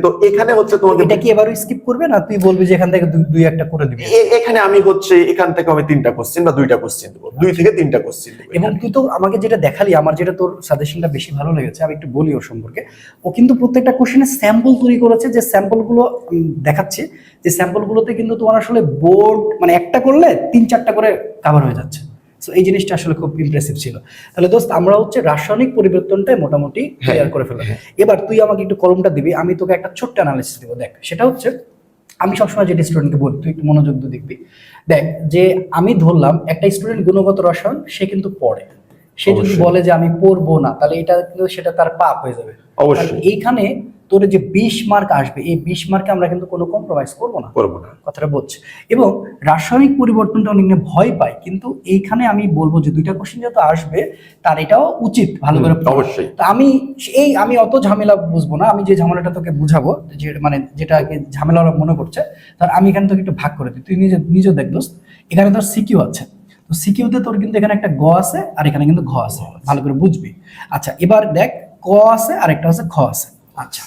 Speaker 2: তো এখানে হচ্ছে তোমাকে
Speaker 1: এটা কি এবারও স্কিপ করবে না তুই বলবি যে এখান থেকে দুই একটা করে দিবি?
Speaker 2: এখানে আমি হচ্ছে এখান থেকে আমি 3টা কোশ্চেন বা 2টা কোশ্চেন দেব, 2 থেকে 3টা কোশ্চেন দেব।
Speaker 1: এবং তুই তো আমাকে যেটা দেখালি, আমার যেটা তোর সাজেশনটা বেশি ভালো লেগেছে, আমি একটু বলি ওর সম্পর্কে। ও কিন্তু প্রত্যেকটা কোশ্চেনে স্যাম্পল তৈরি করেছে, যে স্যাম্পলগুলো দেখাচ্ছে, যে স্যাম্পলগুলোতে কিন্তু তোমার আসলে বোর্ড মানে একটা করলে 3-4টা করে কভার হয়ে যাচ্ছে। সো এই জিনিসটা আসলে খুব ইমপ্রেসিভ ছিল। তাহলে দোস্ত, আমরা হচ্ছে রাসায়নিক পরিবর্তনটাই মোটামুটি ক্লিয়ার করে ফেললাম। এবার তুই আমাকে একটু কলমটা দিবি, আমি তোকে একটা ছোট্ট অ্যানালিসিস দিব। দেখ, সেটা হচ্ছে, আমি সবসময় যেটা স্টুডেন্টকে বলি, তুই একটু মনোযোগ দিয়ে দেখবি। দেখ, যে আমি ধরলাম একটা স্টুডেন্ট গুণগত রসায়ন সে কিন্তু পড়ে, সে যদি বলে যে আমি পড়বো না, তাহলে এটা কিন্তু সেটা তার পাপ হয়ে যাবে। অবশ্যই এইখানে তোর যে 20 মার্ক আসবে, এই 20 মার্কে আমরা কিন্তু কোনো কম্প্রোমাইজ করবো না, কথাটা বলছে। এবং রাসায়নিক পরিবর্তনটা অনেক ভয় পায়, কিন্তু এইখানে আমি বলবো যে 2টা কোশ্চেন যেহেতু আসবে, তার এটাও উচিত ভালো করে। অবশ্যই। তো আমি অত ঝামেলা বুঝবো না, আমি যে ঝামেলাটা তোকে বুঝাবো, যে মানে যেটাকে ঝামেলা মনে করছে, তার আমি এখানে তোকে একটু ভাগ করে দিই। তুই নিজে দেখ দোস্ত, এখানে তোর সিকিউ আছে, তো সিকিউতে তোর কিন্তু এখানে একটা গ আছে আর এখানে কিন্তু ঘ আছে, ভালো করে বুঝবি। আচ্ছা, এবার দেখ, ক আছে আর একটা আছে খ আছে। আচ্ছা,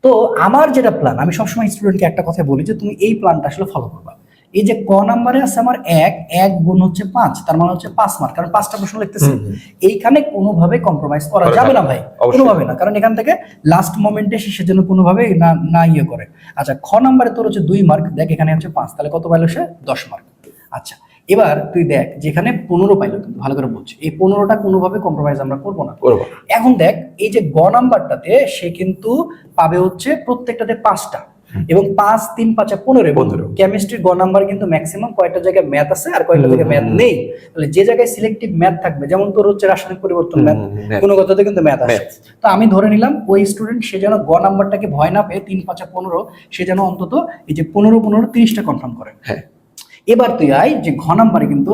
Speaker 1: তো আমার যেটা প্ল্যান, আমি সবসময় স্টুডেন্টকে একটা কথা বলি যে তুমি এই প্ল্যানটা আসলে ফলো করবা। এই যে ক নাম্বারে আছে আমার 1 গুণ হচ্ছে 5, তার মানে হচ্ছে 5 মার্ক, কারণ 5টা প্রশ্ন লিখতেছি। এইখানে কোনোভাবে কম্প্রোমাইজ করা যাবে না ভাই, কোনোভাবে না, কারণ এখান থেকে লাস্ট মোমেন্টে শেষের জন্য কোনোভাবে না ইয়ে করে। আচ্ছা, খ নাম্বারে তোর হচ্ছে 2 মার্ক, দেখ এখানে হচ্ছে 5, তাহলে কত পাইলো সে? 10 মার্ক। আচ্ছা, এবার তুই দেখ, যেখানে 15 পাইলো, কিন্তু ভালো করে বলছি, এই 15টা কোনোভাবে কম্প্রোমাইজ আমরা করবো না। এখন দেখ, এই যে গ নাম্বারটাতে সে কিন্তু পাবে হচ্ছে প্রত্যেকটাতে 5টা, এবং 5 3 5 15। কেমিস্ট্রির গ নাম্বার কিন্তু ম্যাক্সিমাম কয়টা জায়গায় ম্যাথ আছে আর কয়টা জায়গায় ম্যাথ নেই। তাহলে যে জায়গায় সিলেক্টিভ ম্যাথ থাকবে, যেমন তোর হচ্ছে রাসায়নিক পরিবর্তন ম্যাথ, গুণগততে কিন্তু ম্যাথ আছে। তো আমি ধরে নিলাম ওই স্টুডেন্ট সে যেন গ নাম্বারটাকে ভয় না পেয়ে 3 5 15, সে যেন অন্তত এই যে 15 15 30টা কনফার্ম করে। হ্যাঁ, এবার তুই আয় যে ঘ নাম্বারে কিন্তু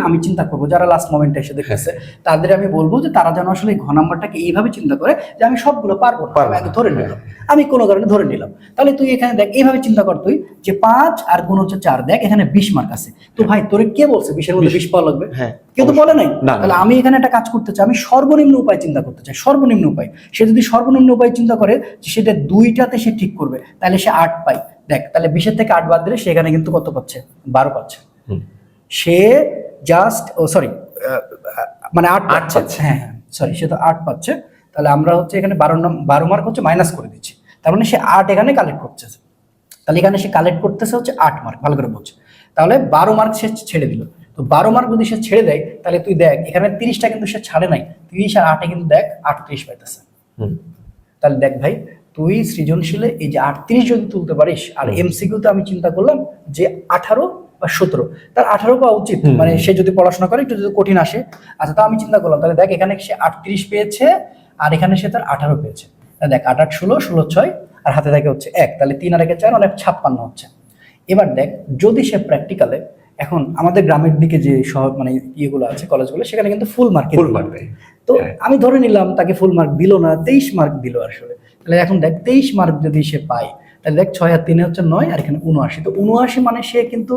Speaker 1: আমি চিন্তা করবো, যারা লাস্ট মোমেন্টে এসে দেখতেছে তাদের আমি বলবো যে তারা যেন আসলে ঘ নাম্বারটাকে এইভাবে চিন্তা করে যে আমি সবগুলো পারবো না, আমি ধরে নিলাম, আমি কোনো কারণে ধরে নিলাম। তাহলে তুই এখানে দেখ, এইভাবে চিন্তা কর তুই যে 5 আর গুণ হচ্ছে 4, দেখ এখানে 20 মার্ক আছে। তো ভাই, তোরে কে বলছে 20-এর মধ্যে 20 পাওয়া লাগবে? কেউ তো বলে নাই। তাহলে আমি এখানে একটা কাজ করতে চাই, আমি সর্বনিম্ন উপায় চিন্তা করতে চাই, সর্বনিম্ন উপায়। সে যদি সর্বনিম্ন উপায় চিন্তা করে যে সেটা 2টাতে সে ঠিক করবে, তাহলে সে 8 পায়। দেখ, তাহলে 20-এর থেকে 8 বাদ দিলে সেখানে কিন্তু কত পাচ্ছে? 12 পাচ্ছে। সে জাস্ট মানে 8 পাচ্ছে। হ্যাঁ, সরি, সে তো 8 পাচ্ছে। তাহলে আমরা হচ্ছে এখানে 12 মার্ক হচ্ছে মাইনাস করে দিচ্ছি, তার মানে সে 8 এখানে কালেক্ট করতেছে। তাহলে এখানে সে কালেক্ট করতেছে হচ্ছে 8 মার্ক, ভালো করে বলছে। তাহলে 12 মার্ক সে ছেড়ে দিল। তো 12 মার্ক যদি সে ছেড়ে দেয়, তাহলে তুই দেখ এখানে 30টা কিন্তু সে ছাড়ে নাই, 30 আর 8-এ কিন্তু দেখ 38 পাইতেছে। তাহলে দেখ ভাই, তুই সৃজনশীলে এই যে 38 যদি তুলতে পারিস, আর এমসিকিউতে আমি চিন্তা করলাম যে 18 বা 17, তার 18 পাওয়া উচিত, মানে সে যদি পড়াশোনা করে, একটু যদি কঠিন আসে। আচ্ছা, তো আমি চিন্তা করলাম, তাহলে দেখ এখানে সে 38 পেয়েছে আর এখানে সে তার 18 পেয়েছে। দেখ 8 8 16, 16 6, আর হাতে থাকে হচ্ছে 1, তাহলে 3 আর 1 4, অনেক 56 হচ্ছে। এবার দেখ, যদি সে প্র্যাকটিক্যালে, এখন আমাদের গ্রামের দিকে যে শহর মানে ইয়েগুলো আছে, কলেজগুলো, সেখানে কিন্তু ফুল মার্ক দেয়। তো আমি ধরে নিলাম তাকে ফুল মার্ক দিল না, 23 মার্ক দিল আসলে। তাহলে এখন দেখ 23 মার্ক যদি সে পায়, তাহলে দেখ 6 আর 3 হচ্ছে 9, আর এখানে 79। তো 79 মানে সে কিন্তু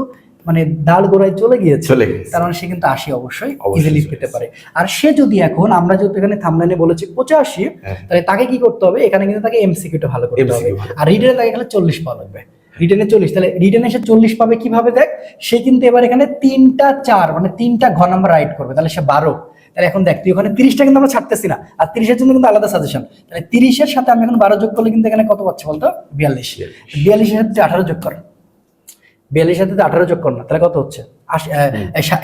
Speaker 1: মানে দাল গোড়ায় চলে গিয়েছে, তার মানে সে কিন্তু 80 অবশ্যই ইজিলি পেতে পারে। আর সে যদি এখন আমরা যেহেতু এখানে থাম্বনেইলে বলেছি 85, তাহলে তাকে কি করতে হবে, এখানে কিন্তু তাকে এমসিকিউটা ভালো করতে হবে, আর রিটেনে তাকে এখানে 40 পাওয়া লাগবে। রিটেনে 40, তাহলে রিটেনে সে 40 পাবে কিভাবে, দেখ সে কিন্তু এবার এখানে 3টা 4 মানে 3টা ঘ নাম্বার রাইট করবে, তাহলে সে 12। তাহলে এখন দেখ তুই ওখানে 30টা কিন্তু আমরা ছাড়তেছি না, আর 30-এর জন্য কিন্তু আলাদা সাজেশন। তাহলে 30-এর সাথে আমি এখন 12 যোগ করলে কিন্তু এখানে কত পাচ্ছি বলতো, 42। 42-এর সাথে 18 যোগ কর, 42-এর সাথে 18 যোগ কর না, তাহলে কত হচ্ছে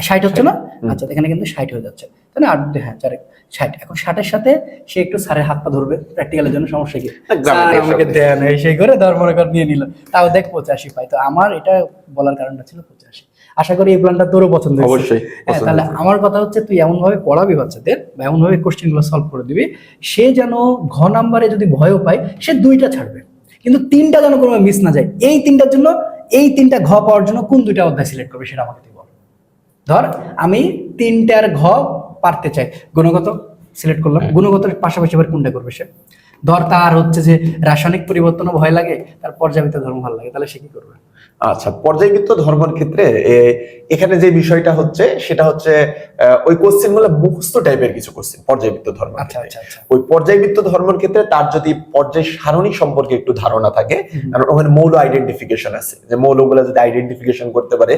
Speaker 1: 60 হচ্ছে না? আচ্ছা এখানে কিন্তু 60 হয়ে যাচ্ছে, তাই না? 8 হ্যাঁ 4 60। এখন 60-এর সাথে সে একটু স্যারের হাত পা ধরবে প্র্যাকটিক্যালের জন্য, সমস্যা কি, স্যার আমাকে দেন, এই সেই করে ধর মনে কর নিয়ে নিল, তাও দেখ 85 পাই। তো আমার এটা বলার কারণটা ছিল 85। আশা করি এই প্ল্যানটা তোরও পছন্দ হয়েছে।
Speaker 2: অবশ্যই।
Speaker 1: তাহলে আমার কথা হচ্ছে তুই এমন ভাবে পড়াবি বাচ্চাদের, বা এমন ভাবে কোশ্চেন গুলো সলভ করে দিবি, সে যেন ঘ নাম্বারে যদি ভয়ও পায় সে 2টা ছাড়বে, কিন্তু 3টা যেন কোনো মিস না যায়। এই 3টার জন্য, এই 3টা ঘ পাওয়ার জন্য কোন 2টা অধ্যায় সিলেক্ট করবে সেটা আমাকে তুই বল। ধর আমি 3টার ঘ পারতে চাই, গুণগত সিলেক্ট করলাম, গুণগতের পাশাপাশি আবার কোনটা করবে সে? ধর তার হচ্ছে যে রাসায়নিক পরিবর্তনও ভয় লাগে, তার পর্যাবৃত্ত ধর্ম ভালো লাগে, তাহলে সে কি করবে?
Speaker 2: আচ্ছা, পর্যায়বৃত্ত ধর্মের ক্ষেত্রে এখানে যে বিষয়টা হচ্ছে সেটা হচ্ছে ওই কোশ্চেন গুলো মুখস্থ টাইপের কিছু কোশ্চেন পর্যায়বৃত্ত ধর্ম।
Speaker 1: আচ্ছা আচ্ছা আচ্ছা।
Speaker 2: ওই পর্যায়বৃত্ত ধর্মের ক্ষেত্রে তার যদি পর্যায় সারণী সম্পর্কে একটু ধারণা থাকে, কারণ ওখানে মৌল আইডেন্টিফিকেশন আছে, যে মৌলগুলো যদি আইডেন্টিফিকেশন করতে পারে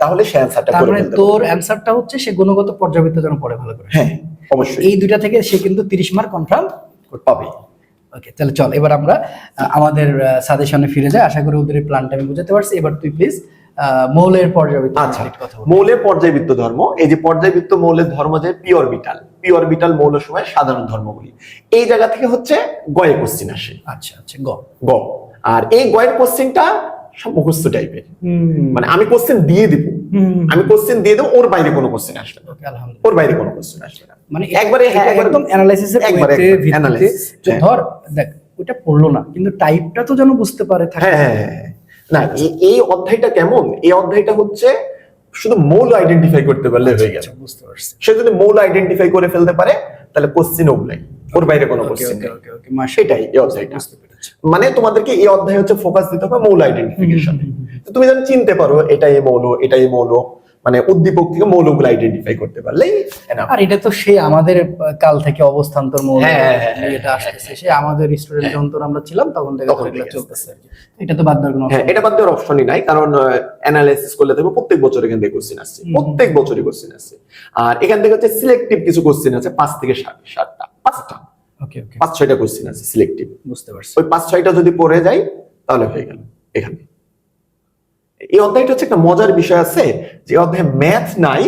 Speaker 2: তাহলে সে অ্যানসারটা করে ফেলতে পারে।
Speaker 1: তোর অ্যানসারটা হচ্ছে সে গুণগত পর্যাবৃত্ত যেন পড়ে ভালো করে।
Speaker 2: হ্যাঁ অবশ্যই,
Speaker 1: এই 2টা থেকে সে কিন্তু 30 মার্ক কনফার্ম
Speaker 2: পাবে।
Speaker 1: ওকে, তাহলে চল এবার আমরা আমাদের সাজেশনে ফিরে যাই। আশা করি ওদের এই প্ল্যানটা আমি বুঝাতে পারছি। এবার তুই প্লিজ মৌলের পর্যাবৃত্ত কথা বল।
Speaker 2: মৌলের পর্যায়বৃত্ত ধর্ম, এই যে পর্যায়বৃত্ত মৌলের ধর্ম যে পি অরবিটাল মৌল সময় সাধারণ ধর্মগুলি, এই জায়গা থেকে হচ্ছে গয়ে কোশ্চেন আসে।
Speaker 1: আচ্ছা আচ্ছা,
Speaker 2: গ। আর এই গয়ের কোশ্চেনটা সব মুখস্থ টাইপের, মানে আমি কোশ্চেন দিয়ে দিব, ওর বাইরে কোনো কোশ্চেন আসবে না, ওর বাইরে কোনো কোশ্চেন আসবে না,
Speaker 1: মানে একবারে একদম অ্যানালাইসিসের ভিত্তিতে। ধর দেখ ওটা পড়লো না, কিন্তু টাইপটা তো যেন বুঝতে পারে।
Speaker 2: হ্যাঁ না, এই অধ্যায়টা কেমন, এই অধ্যায়টা হচ্ছে শুধু মৌল আইডেন্টিফাই করতে পারলে হয়ে গেল।
Speaker 1: বুঝতে পারছি।
Speaker 2: সে যদি মৌল আইডেন্টিফাই করে ফেলতে পারে তাহলে কোশ্চেন ওগুলাই, ওর বাইরে কোনো কোশ্চেন নেই। সেটাই এই অধ্যায়টা। মানে তোমাদেরকে এই অধ্যায় হচ্ছে ফোকাস দিতে হবে মৌল আইডেন্টিফিকেশন। তো তুমি যেন চিনতে পারো এটাই মৌল, এটাই মৌল, মানে উদ্দীপক থেকে মৌলগুলো আইডেন্টিফাই করতে পারলেই।
Speaker 1: আর এটা তো সেই আমাদের কাল থেকে অবস্থান্তর মৌল এটা আসতেছে, সে আমাদের স্টুডেন্ট যখন আমরা ছিলাম তখন থেকে এগুলো চলতেছে আর কি। এটা তো বাদ দেওয়ার কোনো
Speaker 2: হ্যাঁ, এটা বাদ দেওয়ার অপশনই নাই, কারণ অ্যানালাইসিস করলে দেখো প্রত্যেক বছর এখান থেকে কোশ্চেন আসছে, প্রত্যেক বছরই কোশ্চেন আসছে। আর এখান থেকে হচ্ছে সিলেক্টিভ কিছু কোশ্চেন আছে, 5 থেকে 7টা, 5টা,
Speaker 1: ওকে ওকে,
Speaker 2: 5-6টা কোশ্চেন আছে সিলেক্টিভ।
Speaker 1: বুঝতে পারছি।
Speaker 2: ওই 5-6টা যদি পড়ে যাই তাহলে হয়ে গেল। এখানে এই অধ্যায়টা হচ্ছে একটা মজার বিষয় আছে, যে অধ্যায়ে ম্যাথ নাই,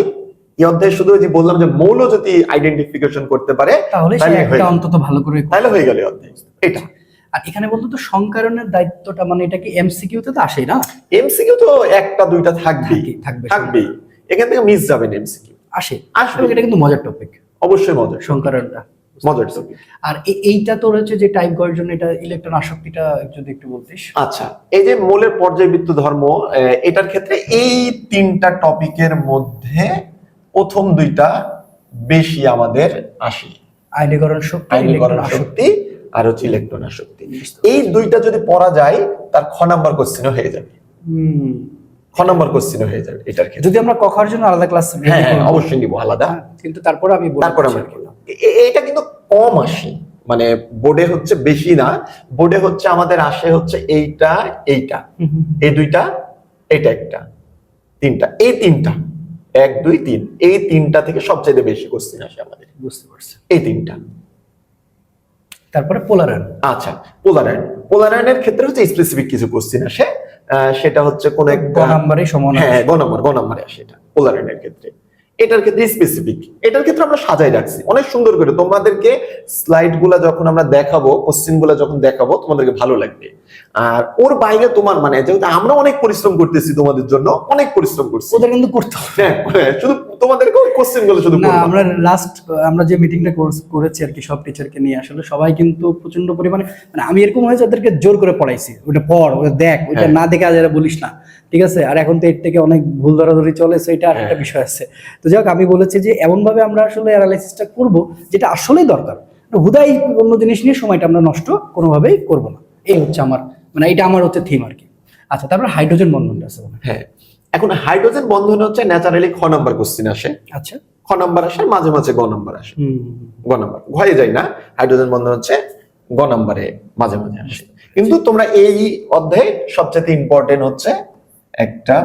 Speaker 2: এই অধ্যায়ে শুধু যে বললাম যে মৌল যদি আইডেন্টিফিকেশন করতে পারে
Speaker 1: তাহলে সে একটা অন্তত ভালো করে,
Speaker 2: তাহলে হয়ে গেল অধ্যায় এটা।
Speaker 1: আর এখানে বলতো তো সংকরণের দায়িত্বটা, মানে এটা কি এমসিকিউ তে তো আসেই না?
Speaker 2: এমসিকিউ তো 1টা 2টা থাকবেই, এখান থেকে মিস যাবে না, এমসিকিউ আসবে।
Speaker 1: এটা কিন্তু মজার টপিক,
Speaker 2: অবশ্যই মজার,
Speaker 1: সংকরণটা
Speaker 2: মজার টপিক।
Speaker 1: আর এইটা তোর হচ্ছে যে টাইপ করার জন্য এটা ইলেকট্রন আসক্তিটা যদি একটু বলতিস।
Speaker 2: আচ্ছা, এই যে মৌলের পর্যায়বৃত্ত ধর্ম, এটার ক্ষেত্রে এই 3টা টপিকের মধ্যে প্রথম 2টা বেশি আমাদের আসে,
Speaker 1: আয়নীকরণ শক্তি
Speaker 2: আর হচ্ছে ইলেকট্রন আসক্তি। এই 2টা যদি পড়া যায় তার খ নাম্বার কোশ্চেনও হয়ে যাবে, খ নাম্বার কোশ্চেনও হয়ে যাবে এটার ক্ষেত্রে।
Speaker 1: যদি আমরা কখার জন্য আলাদা ক্লাস
Speaker 2: অবশ্যই নিব আলাদা,
Speaker 1: কিন্তু তারপরে আমি
Speaker 2: এটা কিন্তু কম আসে, মানে বোর্ডে হচ্ছে বেশি না, বোর্ডে হচ্ছে আমাদের আসে হচ্ছে এইটা, এই 2টা, এটা একটা, 3টা, এই 3টা, 1 2 3, এই 3টা থেকে সবচেয়ে বেশি কোশ্চেন আসে আমাদের।
Speaker 1: বুঝতে পারছি,
Speaker 2: এই 3টা।
Speaker 1: তারপরে পোলারায়ন।
Speaker 2: আচ্ছা, পোলারায়নের ক্ষেত্রে হচ্ছে স্পেসিফিক কিছু কোশ্চেন আসে, সেটা হচ্ছে কোন একটা
Speaker 1: নাম্বারে সমান।
Speaker 2: হ্যাঁ, গ নাম্বারে আসে এটা পোলারায়নের ক্ষেত্রে। এটার ক্ষেত্রে স্পেসিফিক, এটার ক্ষেত্রে আমরা সাজাই রাখছি অনেক সুন্দর করে, তোমাদেরকে স্লাইড গুলা যখন আমরা দেখাবো, কোশ্চেন গুলা যখন দেখাবো তোমাদেরকে ভালো লাগবে। আর ওর বাইরে তোমার মানে যেহেতু আমরা অনেক পরিশ্রম করতেছি তোমাদের জন্য, অনেক পরিশ্রম করছি,
Speaker 1: ওদের কিন্তু করতে হবে।
Speaker 2: শুধু তোমাদেরকে ওই কোশ্চেন গুলো শুধু
Speaker 1: না, আমরা যে মিটিংটা করেছি আর কি সব টিচারকে নিয়ে, আসলে সবাই কিন্তু প্রচন্ড পরিমাণে, মানে আমি এরকম হয়েছে ওদেরকে জোর করে পড়াইছি, ওটা পড়, ওটা দেখ, ওটা না দেখে আজ বলিস না, ঠিক আছে? আর এখন তো এর থেকে অনেক ভুল ধরাধরি চলে, সেটা আর একটা বিষয় আছে। তো যাক, আমি বলেছি যে এমন ভাবে আমরা আসলে অ্যানালাইসিসটা করব যেটা আসলেই দরকার, হুদাই অন্য জিনিস নিয়ে সময়টা আমরা নষ্ট কোনোভাবেই করব না। এই হচ্ছে আমার মানে এটা আমার হচ্ছে থিম আর কি। আচ্ছা, তারপর হাইড্রোজেন বন্ধনটা আছে মনে হয়।
Speaker 2: হ্যাঁ, এখন হাইড্রোজেন বন্ধন হচ্ছে ন্যাচারালি খ নাম্বার কোশ্চেন আসে,
Speaker 1: আচ্ছা,
Speaker 2: খ নাম্বার আসে, মাঝে মাঝে গ নাম্বার আসে।
Speaker 1: হুম,
Speaker 2: গ নাম্বার হয়ে যায় না, হাইড্রোজেন বন্ধন হচ্ছে গ নাম্বারে মাঝে মাঝে আসে। কিন্তু তোমরা এই অধ্যায়ে সবচেয়ে ইম্পর্টেন্ট হচ্ছে একটা,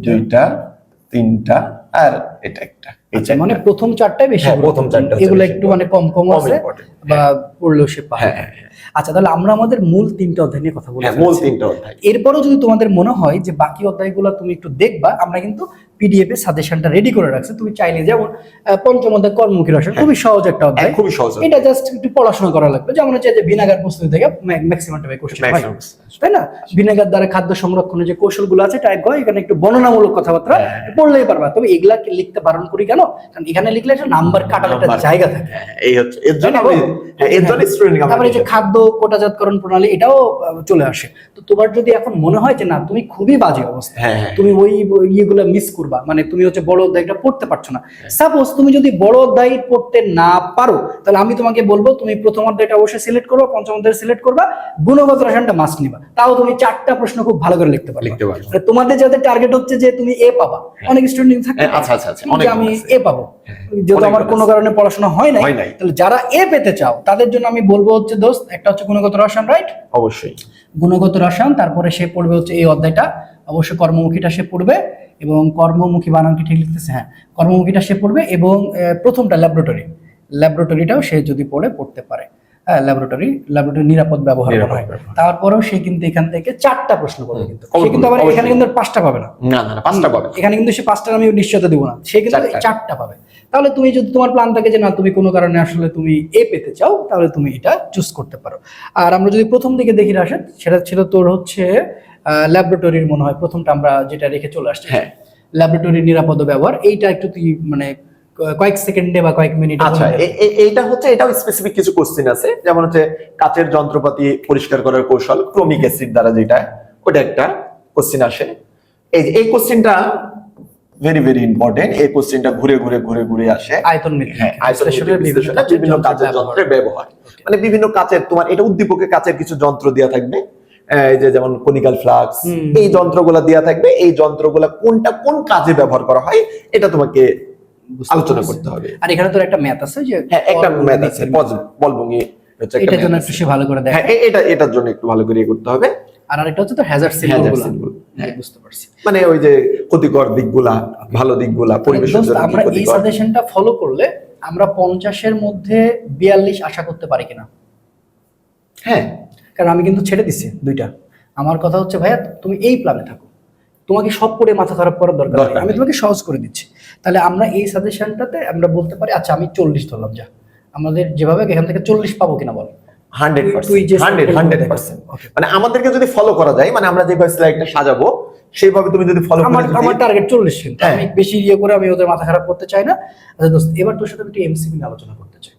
Speaker 2: দুইটা, তিনটা আর এটা একটা।
Speaker 1: আচ্ছা, মানে প্রথম চারটায় বেশি,
Speaker 2: হ্যাঁ, প্রথম চারটা হচ্ছে
Speaker 1: এগুলো
Speaker 2: বেশি
Speaker 1: একটু মানে কম কম আছে
Speaker 2: important।
Speaker 1: বা পড়লেও সে পায়।
Speaker 2: হ্যাঁ,
Speaker 1: আচ্ছা, তাহলে আমরা আমাদের মূল তিনটা অধ্যায় নিয়ে কথা বলি।
Speaker 2: হ্যাঁ, মূল তিনটা অধ্যায়।
Speaker 1: এরপরও যদি তোমাদের মনে হয় যে বাকি অধ্যায়গুলো তুমি একটু দেখবা, আমরা কিন্তু পিডিএফ এ সাজেশনটা রেডি করে রাখছি। তুমি চাইলে, যেমন পঞ্চম অধ্যায় কর্মমুখী রসায়ন, খুবই সহজ একটা অধ্যায়,
Speaker 2: খুবই সহজ।
Speaker 1: এটা জাস্ট একটু পড়াশোনা করা লাগবে। যেমন হচ্ছে যে ভিনেগার প্রস্তুতি থেকে ম্যাক্সিমাম টাইপের কোশ্চেন হয়, তাই না? ভিনেগার দ্বারা খাদ্য সংরক্ষণের যে কৌশলগুলো আছে টাইপ হয়, এখানে একটু বর্ণনামূলক কথাবার্তা পড়লেই পারবা। তবে এগুলাকে লিখতে বারণ করি কেন, কারণ এখানে লিখলে একটা নাম্বার কাটার একটা জায়গা থাকে।
Speaker 2: এই হচ্ছে এর জন্য স্টুডেন্ট।
Speaker 1: তারপরে যে খাদ্য কোটাজাতকরণ প্রণালী, এটাও চলে আসে। তো তোমার যদি এখন মনে হয় যে না, তুমি খুবই বাজে অবস্থা, তুমি ওই ইয়েগুলো মিস করবা, মানে তুমি হচ্ছে বড় অধ্যায়টা পড়তে পারছো না। সাপোজ তুমি যদি বড় অধ্যায় পড়তে না পারো, তাহলে আমি তোমাকে বলবো তুমি প্রথম অধ্যায়টা অবশ্যই সিলেক্ট করবা, পঞ্চম অধ্যায় সিলেক্ট করবা, গুণগত রসায়নটা মাস্ট নিবা। তাও তুমি 4টা প্রশ্ন খুব ভালো করে লিখতে পারবে। মানে তোমাদের যাদের টার্গেট হচ্ছে যে তুমি এ পাবা, অনেক স্টুডেন্ট থাকে যে আমি এ পাবো, যেহেতু আমার কোনো কারণে পড়াশোনা হয় নাই, তাহলে যারা এ পেতে চাও তাদের জন্য আমি বলবো হচ্ছে দোস্ত, একটা হচ্ছে গুণগত রসায়ন, রাইট?
Speaker 2: অবশ্যই
Speaker 1: গুণগত রসায়ন, তারপরে সে পড়বে হচ্ছে এই অধ্যায়টা, অবশ্যই কর্মমুখীটা সে পড়বে, এবং কর্মমুখী বানান কি ঠিক লিখতেছে? হ্যাঁ, কর্মমুখীটা সে পড়বে, এবং প্রথমটা ল্যাবরেটরিটাও সে যদি পড়তে পারে। হ্যাঁ, ল্যাবরেটরি নিরাপদ ব্যবহার করা হয়। তারপরেও সে কিন্তু এখান থেকে 4টা প্রশ্ন করবে, কিন্তু সে কিন্তু আবার এখানে কিন্তু 5টা পাবে না,
Speaker 2: 5টা পাবে।
Speaker 1: এখানে কিন্তু সে 5টার আমি নিশ্চয়তা দেবো না, সে কিন্তু 4টা পাবে। তাহলে তুমি যদি তোমার প্ল্যান থাকে যে না, তুমি কোনো কারণে আসলে তুমি এ পেতে চাও, তাহলে তুমি এটা চুজ করতে পারো। আর আমরা যদি প্রথম দিকে দেখি রাশেদ, সেটা ছিল তোর হচ্ছে ল্যাবরেটরির, মনে হয় প্রথমটা আমরা যেটা রেখে চলে আসছি, ল্যাবরেটরির নিরাপদ ব্যবহার। এইটা একটু তুই মানে কয়েক সেকেন্ডে বা কয়েক মিনিটে।
Speaker 2: আচ্ছা, এইটা হচ্ছে, এটাও স্পেসিফিক কিছু কোশ্চেন আছে, যেমন হচ্ছে কাচের যন্ত্রপাতি পরিষ্কার করার কৌশল ক্রোমিক অ্যাসিড দ্বারা, যেটা ওটা একটা কোশ্চেন আসে। এই কোশ্চেনটা ভেরি ভেরি ইম্পর্টেন্ট। এই কোশ্চেনটা ঘুরে আসে
Speaker 1: আয়তন
Speaker 2: বিশ্লেষণের বিভিন্ন কাচের যন্ত্রের ব্যবহার, মানে বিভিন্ন কাচের, তোমার এটা উদ্দীপকে কাচের কিছু যন্ত্র দেওয়া থাকবে, এই যে যেমন কনিক্যাল ফ্লাক্স, এই যন্ত্রগুলা দেওয়া থাকবে। এই যন্ত্রগুলা কোনটা কোন কাজে ব্যবহার করা হয় এটা তোমাকে আলোচনা করতে হবে।
Speaker 1: আর এখানে তো একটা ম্যাথ আছে, যে
Speaker 2: হ্যাঁ, একটা ম্যাথ আছে, বলভঙ্গি হচ্ছে,
Speaker 1: এটার জন্য একটু ভালো করে দেখো।
Speaker 2: হ্যাঁ, এটার জন্য একটু ভালো করে করতে হবে।
Speaker 1: আর আরেকটা হচ্ছে তো হ্যাজার্ড সিম্বলগুলো। হ্যাঁ, বুঝতে পারছি।
Speaker 2: মানে ওই যে ক্ষতিকর দিকগুলা, ভালো দিকগুলা, পরিবেশের জন্য
Speaker 1: আমরা এই সাজেশনটা ফলো করলে আমরা 50-এর মধ্যে 42 আশা করতে পারি কিনা?
Speaker 2: হ্যাঁ,
Speaker 1: কারণ আমি কিন্তু ছেড়ে দিছি 2টা। আমার কথা হচ্ছে ভাইয়া, তুমি এই প্ল্যানে থাকো, তোমাকে সব পড়ে মাথা খারাপ করার দরকার নেই, আমি তোমাকে সহজ করে দিচ্ছি। তাহলে আমরা এই সাজেশনটাতে আমরা বলতে পারি, আচ্ছা আমি 40 ধরলাম, যা আমাদের যেভাবে এখান থেকে 40 পাবো কিনা বল।
Speaker 2: 100%। মানে আমাদেরকে যদি ফলো করা যায়, মানে আমরা যেভাবে স্লাইডটা সাজাবো সেইভাবে তুমি যদি ফলো করো,
Speaker 1: আমার টার্গেট 40, কিন্তু আমি বেশি করে আমি ওদের মাথা খারাপ করতে চাই না। আচ্ছা দোস্ত, এবার তোর সাথে একটু এমসিকিউ নিয়ে আলোচনা করতে চাই।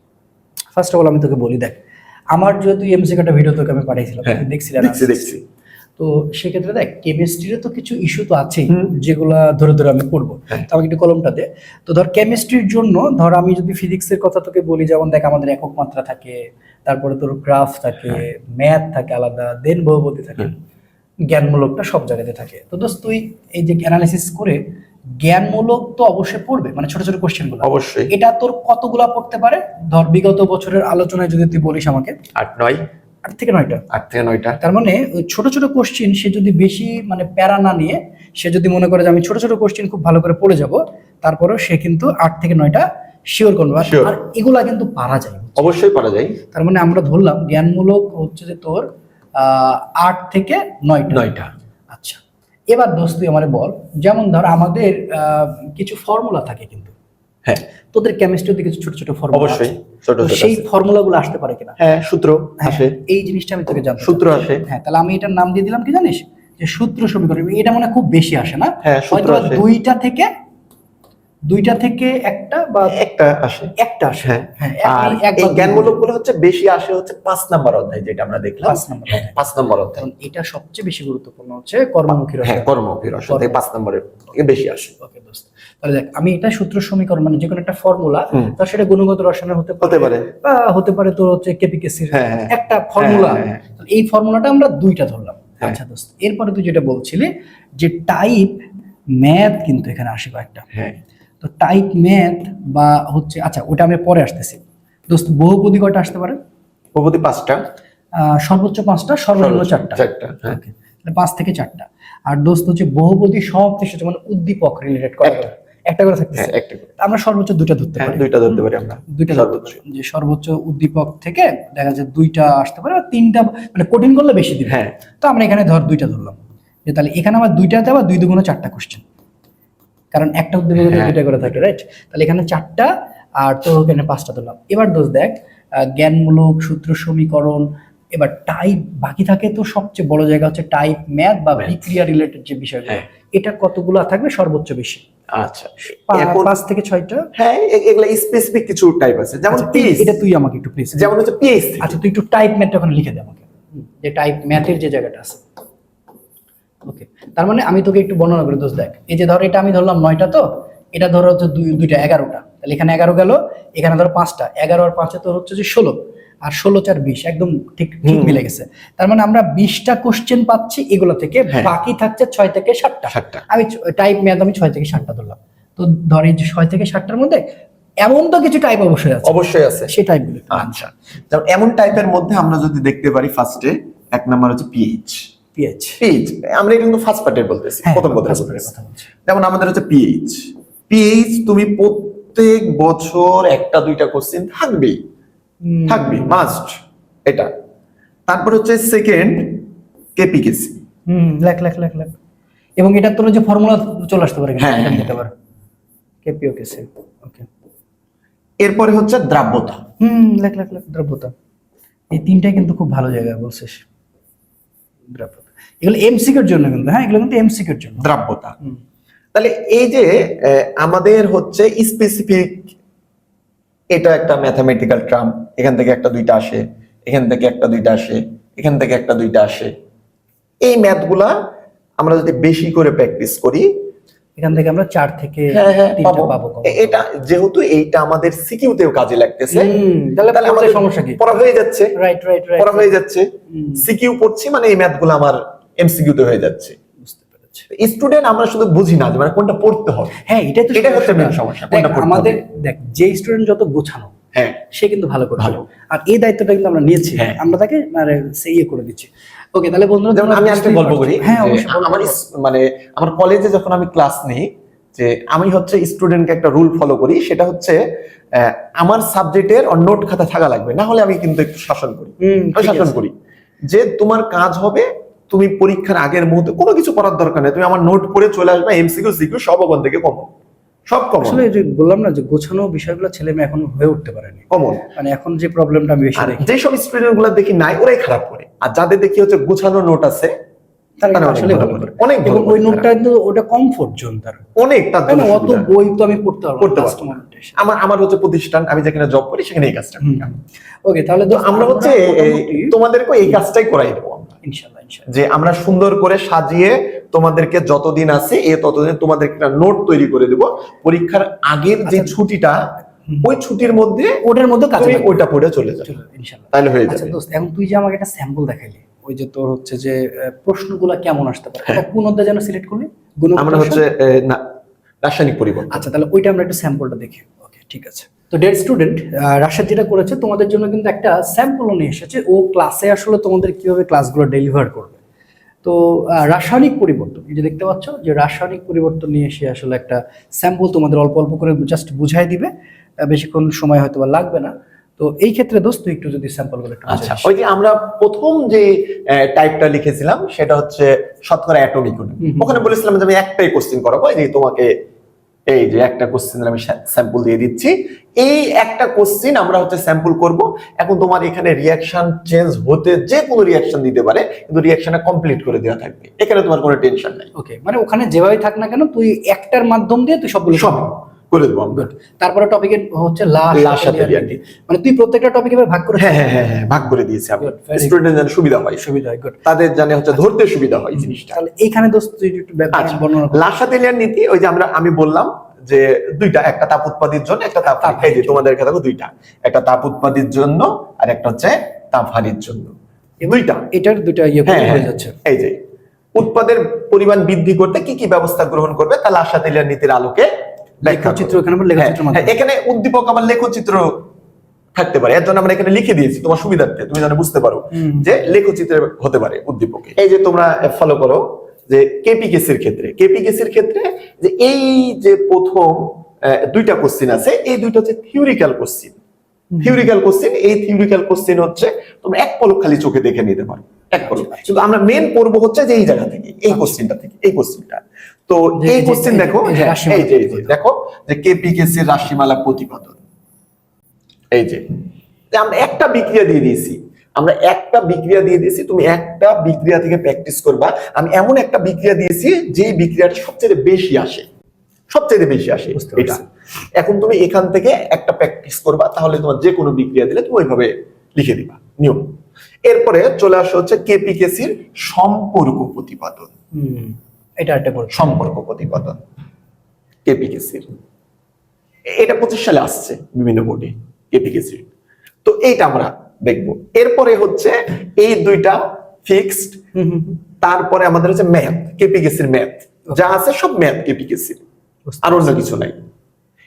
Speaker 1: ফার্স্ট অফ অল আমি তোকে বলি, দেখ আমার যেহেতু এমসিকিউ একটা ভিডিও তোকে আমি পাঠিয়েছিলাম, দেখছি। তো সেক্ষেত্রে দেখ, কেমিস্ট্রির তো কিছু ইস্যু তো আছে যেগুলা ধরে আমি পড়বো। তো আমাকে একটু কলমটা দে। তো ধর কেমিস্ট্রির জন্য, ধর আমি যদি ফিজিক্সের কথা তোকে বলি, যেমন দেখ আমাদের একক মাত্রা থাকে, তারপরে তোর গ্রাফ থাকে, ম্যাথ থাকে আলাদা, দেন বহুপদী থাকে, জ্ঞানমূলকটা সব জায়গাতে থাকে। তো দোস্ত তুই এই যে অ্যানালাইসিস করে জ্ঞানমূলক তো অবশ্যই পড়বে, মানে ছোট ছোট কোশ্চেনগুলো
Speaker 2: অবশ্যই।
Speaker 1: এটা তোর কতগুলা পড়তে পারে? ধর বিগত বছরের আলোচনায় যদি তুই বলিস আমাকে, 8 থেকে 9টা। তার মানে ছোট ছোট কোশ্চেন সে যদি বেশি মানে প্যারা না নিয়ে, সে যদি মনে করে যে আমি ছোট ছোট কোশ্চেন খুব ভালো করে পড়ে যাব, তারপরেও সে কিন্তু 8 থেকে 9টা শিওর করবে। আর এগুলা কিন্তু পারা যায়,
Speaker 2: অবশ্যই পারা যায়।
Speaker 1: তার মানে আমরা ধরলাম জ্ঞানমূলক হচ্ছে যে তোর 8 থেকে 9টা। আচ্ছা, এবার দোস্ত তুই আমারে বল, যেমন ধর আমাদের কিছু ফর্মুলা থাকে, কিন্তু
Speaker 2: হ্যাঁ
Speaker 1: তোদের কেমিস্ট্রিতে কিছু ছোট ছোট ফর্মুলা,
Speaker 2: অবশ্যই ছোট ছোট,
Speaker 1: সেই ফর্মুলাগুলো আসতে পারে কিনা?
Speaker 2: হ্যাঁ, সূত্র আসে,
Speaker 1: এই জিনিসটা আমি তোকে জানতে
Speaker 2: সূত্র আসে।
Speaker 1: হ্যাঁ, তাহলে আমি এটার নাম দিয়ে দিলাম কি জানিস, যে সূত্র সমীকরণ। এটা মনে খুব বেশি আসে না,
Speaker 2: হ্যাঁ, সূত্র আসে।
Speaker 1: 2টা থেকে একটা বা
Speaker 2: একটা আসে।
Speaker 1: হ্যাঁ,
Speaker 2: আর এই জ্ঞানমূলকগুলো হচ্ছে বেশি আসে হচ্ছে 5 নাম্বার অধ্যায়, যেটা আমরা দেখলাম 5 নাম্বার অধ্যায়।
Speaker 1: এটা সবচেয়ে বেশি গুরুত্বপূর্ণ হচ্ছে কর্মমুখী রসায়ন।
Speaker 2: হ্যাঁ, কর্মমুখী রসায়ন থেকে 5 নম্বরের থেকে বেশি আসে।
Speaker 1: ওকে দোস্ত, তাহলে দেখ আমি এটা সূত্র সমীকরণ, মানে যে কোনো একটা ফর্মুলা, তার সেটা গুণগত রসায়নের হতে পারে বা হতে পারে তোর হচ্ছে কেপিকেসির একটা ফর্মুলা। এই ফর্মুলাটা আমরা 2টা ধরলাম। আচ্ছা দোস্ত, এরপরে তুই যেটা বলছিলি যে টাইপ ম্যাথ কিন্তু এখানে আসে কয়েকটা।
Speaker 2: হ্যাঁ,
Speaker 1: তো টাইপ ম্যাথ বা হচ্ছে, আচ্ছা ওটা আমরা পরে আসতেছি। দোস্ত বহুপদী কয়টা আসতে পারে?
Speaker 2: বহুপদী 5টা,
Speaker 1: সর্বোচ্চ 5টা, সর্বনিম্ন 4টা।
Speaker 2: 4টা, হ্যাঁ।
Speaker 1: ওকে, 5 থেকে 4টা। আর দোস্ত হচ্ছে বহুপদী সমাপ্তি সূচক মানে উদ্দীপক রিলেটেড কয়টা?
Speaker 2: একটা।
Speaker 1: একটা করে থাকতেছে।
Speaker 2: হ্যাঁ, একটা করে।
Speaker 1: আমরা সর্বোচ্চ 2টা ধরতে
Speaker 2: হ্যাঁ,
Speaker 1: পারি।
Speaker 2: 2টা ধরতে পারি আমরা।
Speaker 1: 2টা ধরতে পারি, যে সর্বোচ্চ উদ্দীপক থেকে দেখা যায় 2টা আসতে পারে, বা 3টা, মানে কঠিন করলে বেশি দিবে।
Speaker 2: হ্যাঁ।
Speaker 1: তো আমরা এখানে 2টা ধরলাম, যে তাহলে এখানে আমার 2টাতে আবার 2 দুগুণে 4টা কোশ্চেন, কারণ একটা উদ্দীপকে 2টা করে থাকে, রাইট? তাহলে এখানে 4টা, আর তো এখানে 5টা ধরলাম। এবার দোষ দেখ, জ্ঞানমূলক সূত্র সমীকরণ, এবার টাইপ বাকি থাকে। তো সবচেয়ে বড় জায়গা হচ্ছে টাইপ ম্যাথ বা বিক্রিয়া রিলেটেড যে বিষয়গুলো, এটা কতগুলো থাকবে? সর্বোচ্চ বেশি।
Speaker 2: আচ্ছা,
Speaker 1: 5 থেকে 6টা।
Speaker 2: হ্যাঁ, এগুলা স্পেসিফিক কিছু টাইপ আছে, যেমন পিএইচ।
Speaker 1: এটা তুই আমাকে একটু প্লিজ,
Speaker 2: যেমন হচ্ছে পিএইচ।
Speaker 1: আচ্ছা তুই একটু টাইপ ম্যাথটা ওখানে লিখে দে আমাকে, যে টাইপ ম্যাথের যে জায়গাটা আছে। ওকে, তার মানে আমি তোকে একটু বর্ণনা করে দোষ দেখ। এই যে ধর, এটা আমি ধরলাম 9টা, তো এটা ধরো হচ্ছে 2টা 11টা, তাহলে এখানে 11 গেল, এখানে ধরো 5টা, 11 আর 5 তোর হচ্ছে যে 16, আর 16 4 20, একদম ঠিক ঠিক মিলে গেছে। তার মানে আমরা 20টা কোশ্চেন পাচ্ছি এগুলো থেকে, বাকি থাকছে 6 থেকে 7টা। আমি টাইপ ম্যাথ আমি 6 থেকে 7টা ধরলাম। তো ধর এই যে 6 থেকে 7টার মধ্যে এমন তো কিছু টাইপ অবশ্যই আছে, সেই টাইপগুলো।
Speaker 2: আচ্ছা, যেমন এমন টাইপের মধ্যে আমরা যদি দেখতে পারি, ফার্স্টে 1 নাম্বার হচ্ছে পিএইচ। পিএইচ আমরা কিন্তু ফার্স্ট পার্টের বলতেছি, প্রথম কথা বলতেছি। যেমন আমাদের হচ্ছে পিএইচ। পিএইচ তুমি প্রত্যেক বছর 1টা 2টা কোশ্চেন থাকবে মাস্ট এটা। তারপর হচ্ছে সেকেন্ড কেপিকেসি।
Speaker 1: লাখ লাখ লাখ লাখ, এবং এটা তোর যে ফর্মুলা চলে আসতে পারে,
Speaker 2: হ্যাঁ,
Speaker 1: দিতে পারে কেপিওকেসি। ওকে,
Speaker 2: এরপরে হচ্ছে দ্রাব্যতা।
Speaker 1: লাখ লাখ লাখ, দ্রাব্যতা। এই তিনটাই কিন্তু খুব ভালো জায়গায় বলছিস, দ্রাব্যতা। এগুলো এমসিকিউর জন্য কিন্তু, হ্যাঁ এগুলো কিন্তু এমসিকিউর জন্য,
Speaker 2: দ্রাব্যতা। তাহলে এই যে আমাদের হচ্ছে স্পেসিফিক, এটা একটা ম্যাথমেটিক্যাল টার্ম, এখান থেকে 1টা 2টা আসে, এখান থেকে 1টা 2টা আসে, এখান থেকে 1টা 2টা আসে। এই ম্যাথগুলা আমরা যদি বেশি করে প্র্যাকটিস করি,
Speaker 1: এখান থেকে আমরা 4 থেকে 3টা পাবো।
Speaker 2: এটা যেহেতু এইটা আমাদের সিকিউতেও কাজে লাগতেছে,
Speaker 1: তাহলে আমাদের সমস্যা কি?
Speaker 2: পড়া হয়ে যাচ্ছে।
Speaker 1: রাইট রাইট রাইট,
Speaker 2: পড়া হয়ে যাচ্ছে, সিকিউ পড়ছি মানে এই ম্যাথগুলো আমার এমসিকিউতে হয়ে যাচ্ছে। স্টুডেন্ট আমরা শুধু বুঝি না যে মানে কোনটা পড়তে হবে।
Speaker 1: হ্যাঁ, এটা হচ্ছে মেন সমস্যা। আমাদের দেখ, যে স্টুডেন্ট যত গোছানো,
Speaker 2: হ্যাঁ
Speaker 1: সে কিন্তু ভালো করে, আর এই দায়িত্বটা কিন্তু আমরা নিয়েছি, আমরা তাকে মানে সেই করে দিচ্ছি। ওকে, তাহলে বন্ধুরা,
Speaker 2: যেমন আমি আজকে গল্প করি।
Speaker 1: হ্যাঁ,
Speaker 2: আমার মানে আমার কলেজে যখন আমি ক্লাস নিই, যে আমি হচ্ছে স্টুডেন্টকে একটা রুল ফলো করি, সেটা হচ্ছে আমার সাবজেক্টের নোট খাতা থাকা লাগবে, না হলে আমি কিন্তু একটু শাসন করি যে তোমার কাজ হবে, তুমি পরীক্ষার আগের মুহূর্তে কোনো কিছু পড়ার দরকার নেই, তুমি আমার নোট পড়ে চলে আসবে, এমসিকিউ সিকিউ সব ওখান থেকে কমন, সব কমন।
Speaker 1: আসলে যে বললাম না, যে গোছানো বিষয়গুলো ছেলে মেয়ে এখন হয়ে উঠতে পারেনি
Speaker 2: কমন।
Speaker 1: মানে এখন যে প্রবলেমটা আমি বেশি দেখি,
Speaker 2: যেসব স্টুডেন্ট গুলো দেখি নাই, ওরাই খারাপ করে, আর যাদের দেখি হচ্ছে গোছানো নোট আছে,
Speaker 1: তারা আসলে ভালো করে।
Speaker 2: অনেক
Speaker 1: এবং ওই নোটটা কিন্তু ওটা কমফোর্ট জোন তার,
Speaker 2: অনেক, তার জন্য
Speaker 1: অত বই তো আমি পড়তে পারবো না।
Speaker 2: আমার হচ্ছে প্রতিষ্ঠান, আমি যেখানে জব করি সেখানে এই কাজটা করি।
Speaker 1: ওকে, তাহলে তো
Speaker 2: আমরা হচ্ছে তোমাদেরকে এই কাজটাই করাই দেবো
Speaker 1: ইনশাআল্লাহ,
Speaker 2: যে আমরা সুন্দর করে সাজিয়ে তোমাদেরকে যতদিন আছে ততদিন তোমাদেরকে একটা নোট তৈরি করে দেব। পরীক্ষার আগের যে ছুটিটা, ওই ছুটির মধ্যে
Speaker 1: ওটার মধ্যে কাজ
Speaker 2: ওইটা পড়ে চলে যাবে ইনশাআল্লাহ, তাহলে হয়ে যাবে।
Speaker 1: আচ্ছা দোস্ত, এখন তুই যে আমাকে একটা স্যাম্পল দেখাইলি, ওই যে তোর হচ্ছে যে প্রশ্নগুলো কেমন আসতে পারে, কোন অধ্যায় যেন সিলেক্ট করলি?
Speaker 2: আমরা হচ্ছে রাসায়নিক পরিবর্তন।
Speaker 1: আচ্ছা, তাহলে ওইটা আমরা একটু স্যাম্পলটা দেখি। ওকে, ঠিক আছে। তো ডিয়ার স্টুডেন্ট, রাশেদ যেটা করেছে তোমাদের জন্য কিন্তু একটা স্যাম্পলও নিয়ে এসেছে। ও ক্লাসে আসলে তোমাদের কিভাবে ক্লাসগুলো ডেলিভার করবে। তো রাসায়নিক পরিবর্তন, এই যে দেখতে পাচ্ছ যে রাসায়নিক পরিবর্তন নিয়ে এসে আসলে একটা স্যাম্পল তোমাদের অল্প অল্প করে জাস্ট বুঝাই দিবে, বেশিক্ষণ সময় হয়তো বা লাগবে না। তো এই ক্ষেত্রে দোস্ত তুই একটু যদি স্যাম্পলগুলো একটু
Speaker 2: আচ্ছা, ওই যে আমরা প্রথম যে টাইপটা লিখেছিলাম সেটা হচ্ছে শতকরা অ্যাটমিক ইউনিট। ওখানে বলেছিলাম যে আমি একটাই কোশ্চেন করাবো, এই যে তোমাকে এই যে একটা কোশ্চেন আমি স্যাম্পল দিয়ে দিচ্ছি, এই একটা কোশ্চেন আমরা হচ্ছে স্যাম্পল করব। এখন তোমার এখানে রিঅ্যাকশন চেঞ্জ হতে যে কোনো রিঅ্যাকশন দিতে পারে, কিন্তু রিঅ্যাকশনটা কমপ্লিট করে দেওয়া থাকবে, এখানে তোমার কোনো টেনশন নাই।
Speaker 1: ওকে, মানে ওখানে যেভাবে থাক না কেন তুই একটার মাধ্যম দিয়ে তুই সবগুলো
Speaker 2: সব করে দেবো আমরা।
Speaker 1: তারপরে টপিকের হচ্ছে লাস্ট, মানে তুই প্রত্যেকটা টপিকে ভাগ করে,
Speaker 2: হ্যাঁ হ্যাঁ হ্যাঁ ভাগ করে দিয়েছি আমি, স্টুডেন্ট যেন সুবিধা হয়,
Speaker 1: গুড,
Speaker 2: তাদের জানে হচ্ছে ধরতে সুবিধা হয় জিনিসটা।
Speaker 1: তাহলে এইখানে দোস্ত তুই একটু বর্ণনা কর।
Speaker 2: লাসাতেলিয়ার নীতি, ওই যে আমি বললাম যে দুইটা, একটা তাপ উৎপাদির জন্য, একটা তাপ, এই যে তোমাদের ক্ষেত্রে দুইটা, একটা তাপ উৎপাদির জন্য আর একটা হচ্ছে তাপ হারির জন্য। দুইটা
Speaker 1: এটার দুইটা ইয়ে
Speaker 2: হ্যাঁ,
Speaker 1: হয়ে
Speaker 2: হ্যাঁ,
Speaker 1: যাচ্ছে।
Speaker 2: এই যে উৎপাদের পরিমাণ বৃদ্ধি করতে কি কি ব্যবস্থা গ্রহণ করবে তা লাসাতেলিয়ার নীতির আলোকে ব্যাখ্যা
Speaker 1: লেখচিত্র
Speaker 2: করো।
Speaker 1: এখানে আমরা লেখচিত্রের
Speaker 2: হ্যাঁ,
Speaker 1: মাধ্যমে
Speaker 2: এখানে উদ্দীপক আবার লেখচিত্র থাকতে পারে, এর জন্য আমরা এখানে লিখে দিয়েছি তোমার সুবিধার্থে, তুমি যেন বুঝতে পারো যে লেখচিত্র হতে পারে উদ্দীপকে। এই যে তোমরা ফলো করো যে কেপিকেসির ক্ষেত্রে যে এই যে প্রথম দুইটা কোশ্চিন আছে, এই দুইটা হচ্ছে থিওরিক্যাল কোশ্চিন। এই থিওরিক্যাল কোশ্চিন হচ্ছে তোমরা এক পলক খালি চোখে দেখে নিতে পারো, এক পলক। কিন্তু আমরা মেন পড়বো হচ্ছে যে এই জায়গা থেকে, এই কোশ্চিনটা থেকে, এই কোশ্চিনটা। তো এই কোশ্চিন দেখো, এই যে দেখো যে কেপিকেসির রাশিমালা প্রতিপাদন। এই যে আমরা একটা বিক্রিয়া দিয়ে দিয়েছি, তুমি একটা বিক্রিয়া থেকে প্র্যাকটিস করবা। আমি এমন একটা বিক্রিয়া দিয়েছি যে বিক্রিয়াটা সবচেয়ে বেশি আসে এটা। এখন তুমি এখান থেকে একটা প্র্যাকটিস করবা, তাহলে তোমার যে কোনো বিক্রিয়া দিলে তুমি ওইভাবে লিখে দিবা নিয়ম। এরপরে চলে আসে হচ্ছে কেপিকেসির সম্পর্ক প্রতিপাদন।
Speaker 1: এটা একটা
Speaker 2: সম্পর্ক প্রতিপাদন কেপিকেসির, এটা 25 সালে আসছে বিভিন্ন বোর্ডে কেপিকেসির। তো এইটা আমরা দেখবো। এরপরে হচ্ছে এই দুইটা ফিক্সড, তারপরে আমাদের হচ্ছে ম্যাথ, কেপিকেসির ম্যাথ যা আছে সব ম্যাথ কেপিকেসির, আর অন্য কিছু নাই।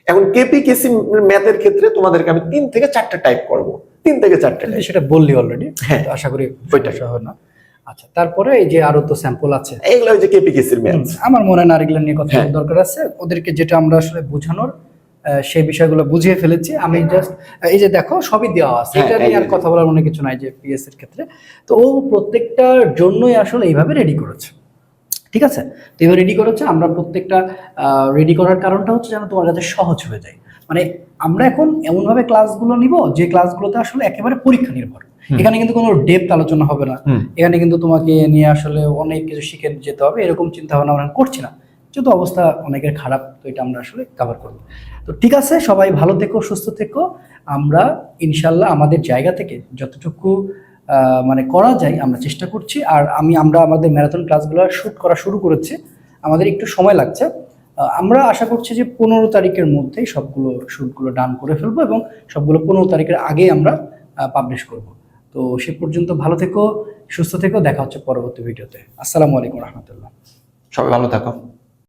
Speaker 2: এখন কেপিকেসি ম্যাথের ক্ষেত্রে তোমাদেরকে আমি 3 থেকে 4টা টাইপ করব, 3 থেকে 4টা টাইপ।
Speaker 1: সেটা বললি অলরেডি,
Speaker 2: হ্যাঁ,
Speaker 1: আশা করি
Speaker 2: ওইটা
Speaker 1: সহ না। আচ্ছা, তারপরে এই যে আরো তো স্যাম্পল আছে,
Speaker 2: এইগুলো হচ্ছে কেপিকেসির ম্যাথ।
Speaker 1: আমার মনে হয় না এগুলো নিয়ে কথা বলার দরকার আছে। ওদেরকে যেটা আমরা আসলে বোঝানোর সেই বিষয়গুলো বুঝিয়ে ফেলেছি। আমি জাস্ট এই যে দেখো সবই দেওয়া আছে, এটা নিয়ে আর কথা বলার মনে কিছু নাই যে পিএস এর ক্ষেত্রে। তো ও প্রত্যেকটার জন্যই আসলে এইভাবে রেডি করেছে, ঠিক আছে? তো এবার রেডি করেছে, আমরা প্রত্যেকটা রেডি করার কারণটা হচ্ছে যেন তোমার কাছে সহজ হয়ে যায়। মানে আমরা এখন এমনভাবে ক্লাসগুলো নিব যে ক্লাসগুলোতে আসলে একেবারে পরীক্ষা নির্ভর। এখানে কিন্তু কোনো ডেপথ আলোচনা হবে না, এখানে কিন্তু তোমাকে নিয়ে আসলে অনেক কিছু শিখে যেতে হবে এরকম চিন্তা ভাবনা আমরা করছি না, যেহেতু অবস্থা অনেকের খারাপ। তো এটা আমরা আসলে কভার করবো। তো ঠিক আছে, সবাই ভালো থেকো, সুস্থ থেকো। আমরা ইনশাল্লাহ আমাদের জায়গা থেকে যতটুকু মানে করা যায় আমরা চেষ্টা করছি। আর আমরা আমাদের ম্যারাথন ক্লাসগুলো শুট করা শুরু করেছি, আমাদের একটু সময় লাগছে। আমরা আশা করছি যে 15 তারিখের মধ্যেই সবগুলো শুটগুলো ডান করে ফেলবো এবং সবগুলো 15 তারিখের আগেই আমরা পাবলিশ করব। তো সে পর্যন্ত ভালো থেকো, সুস্থ থেকো, দেখা হচ্ছে পরবর্তী ভিডিওতে। আসসালামু আলাইকুম রহমতুল্লাহ।
Speaker 2: সবাই ভালো থাকো।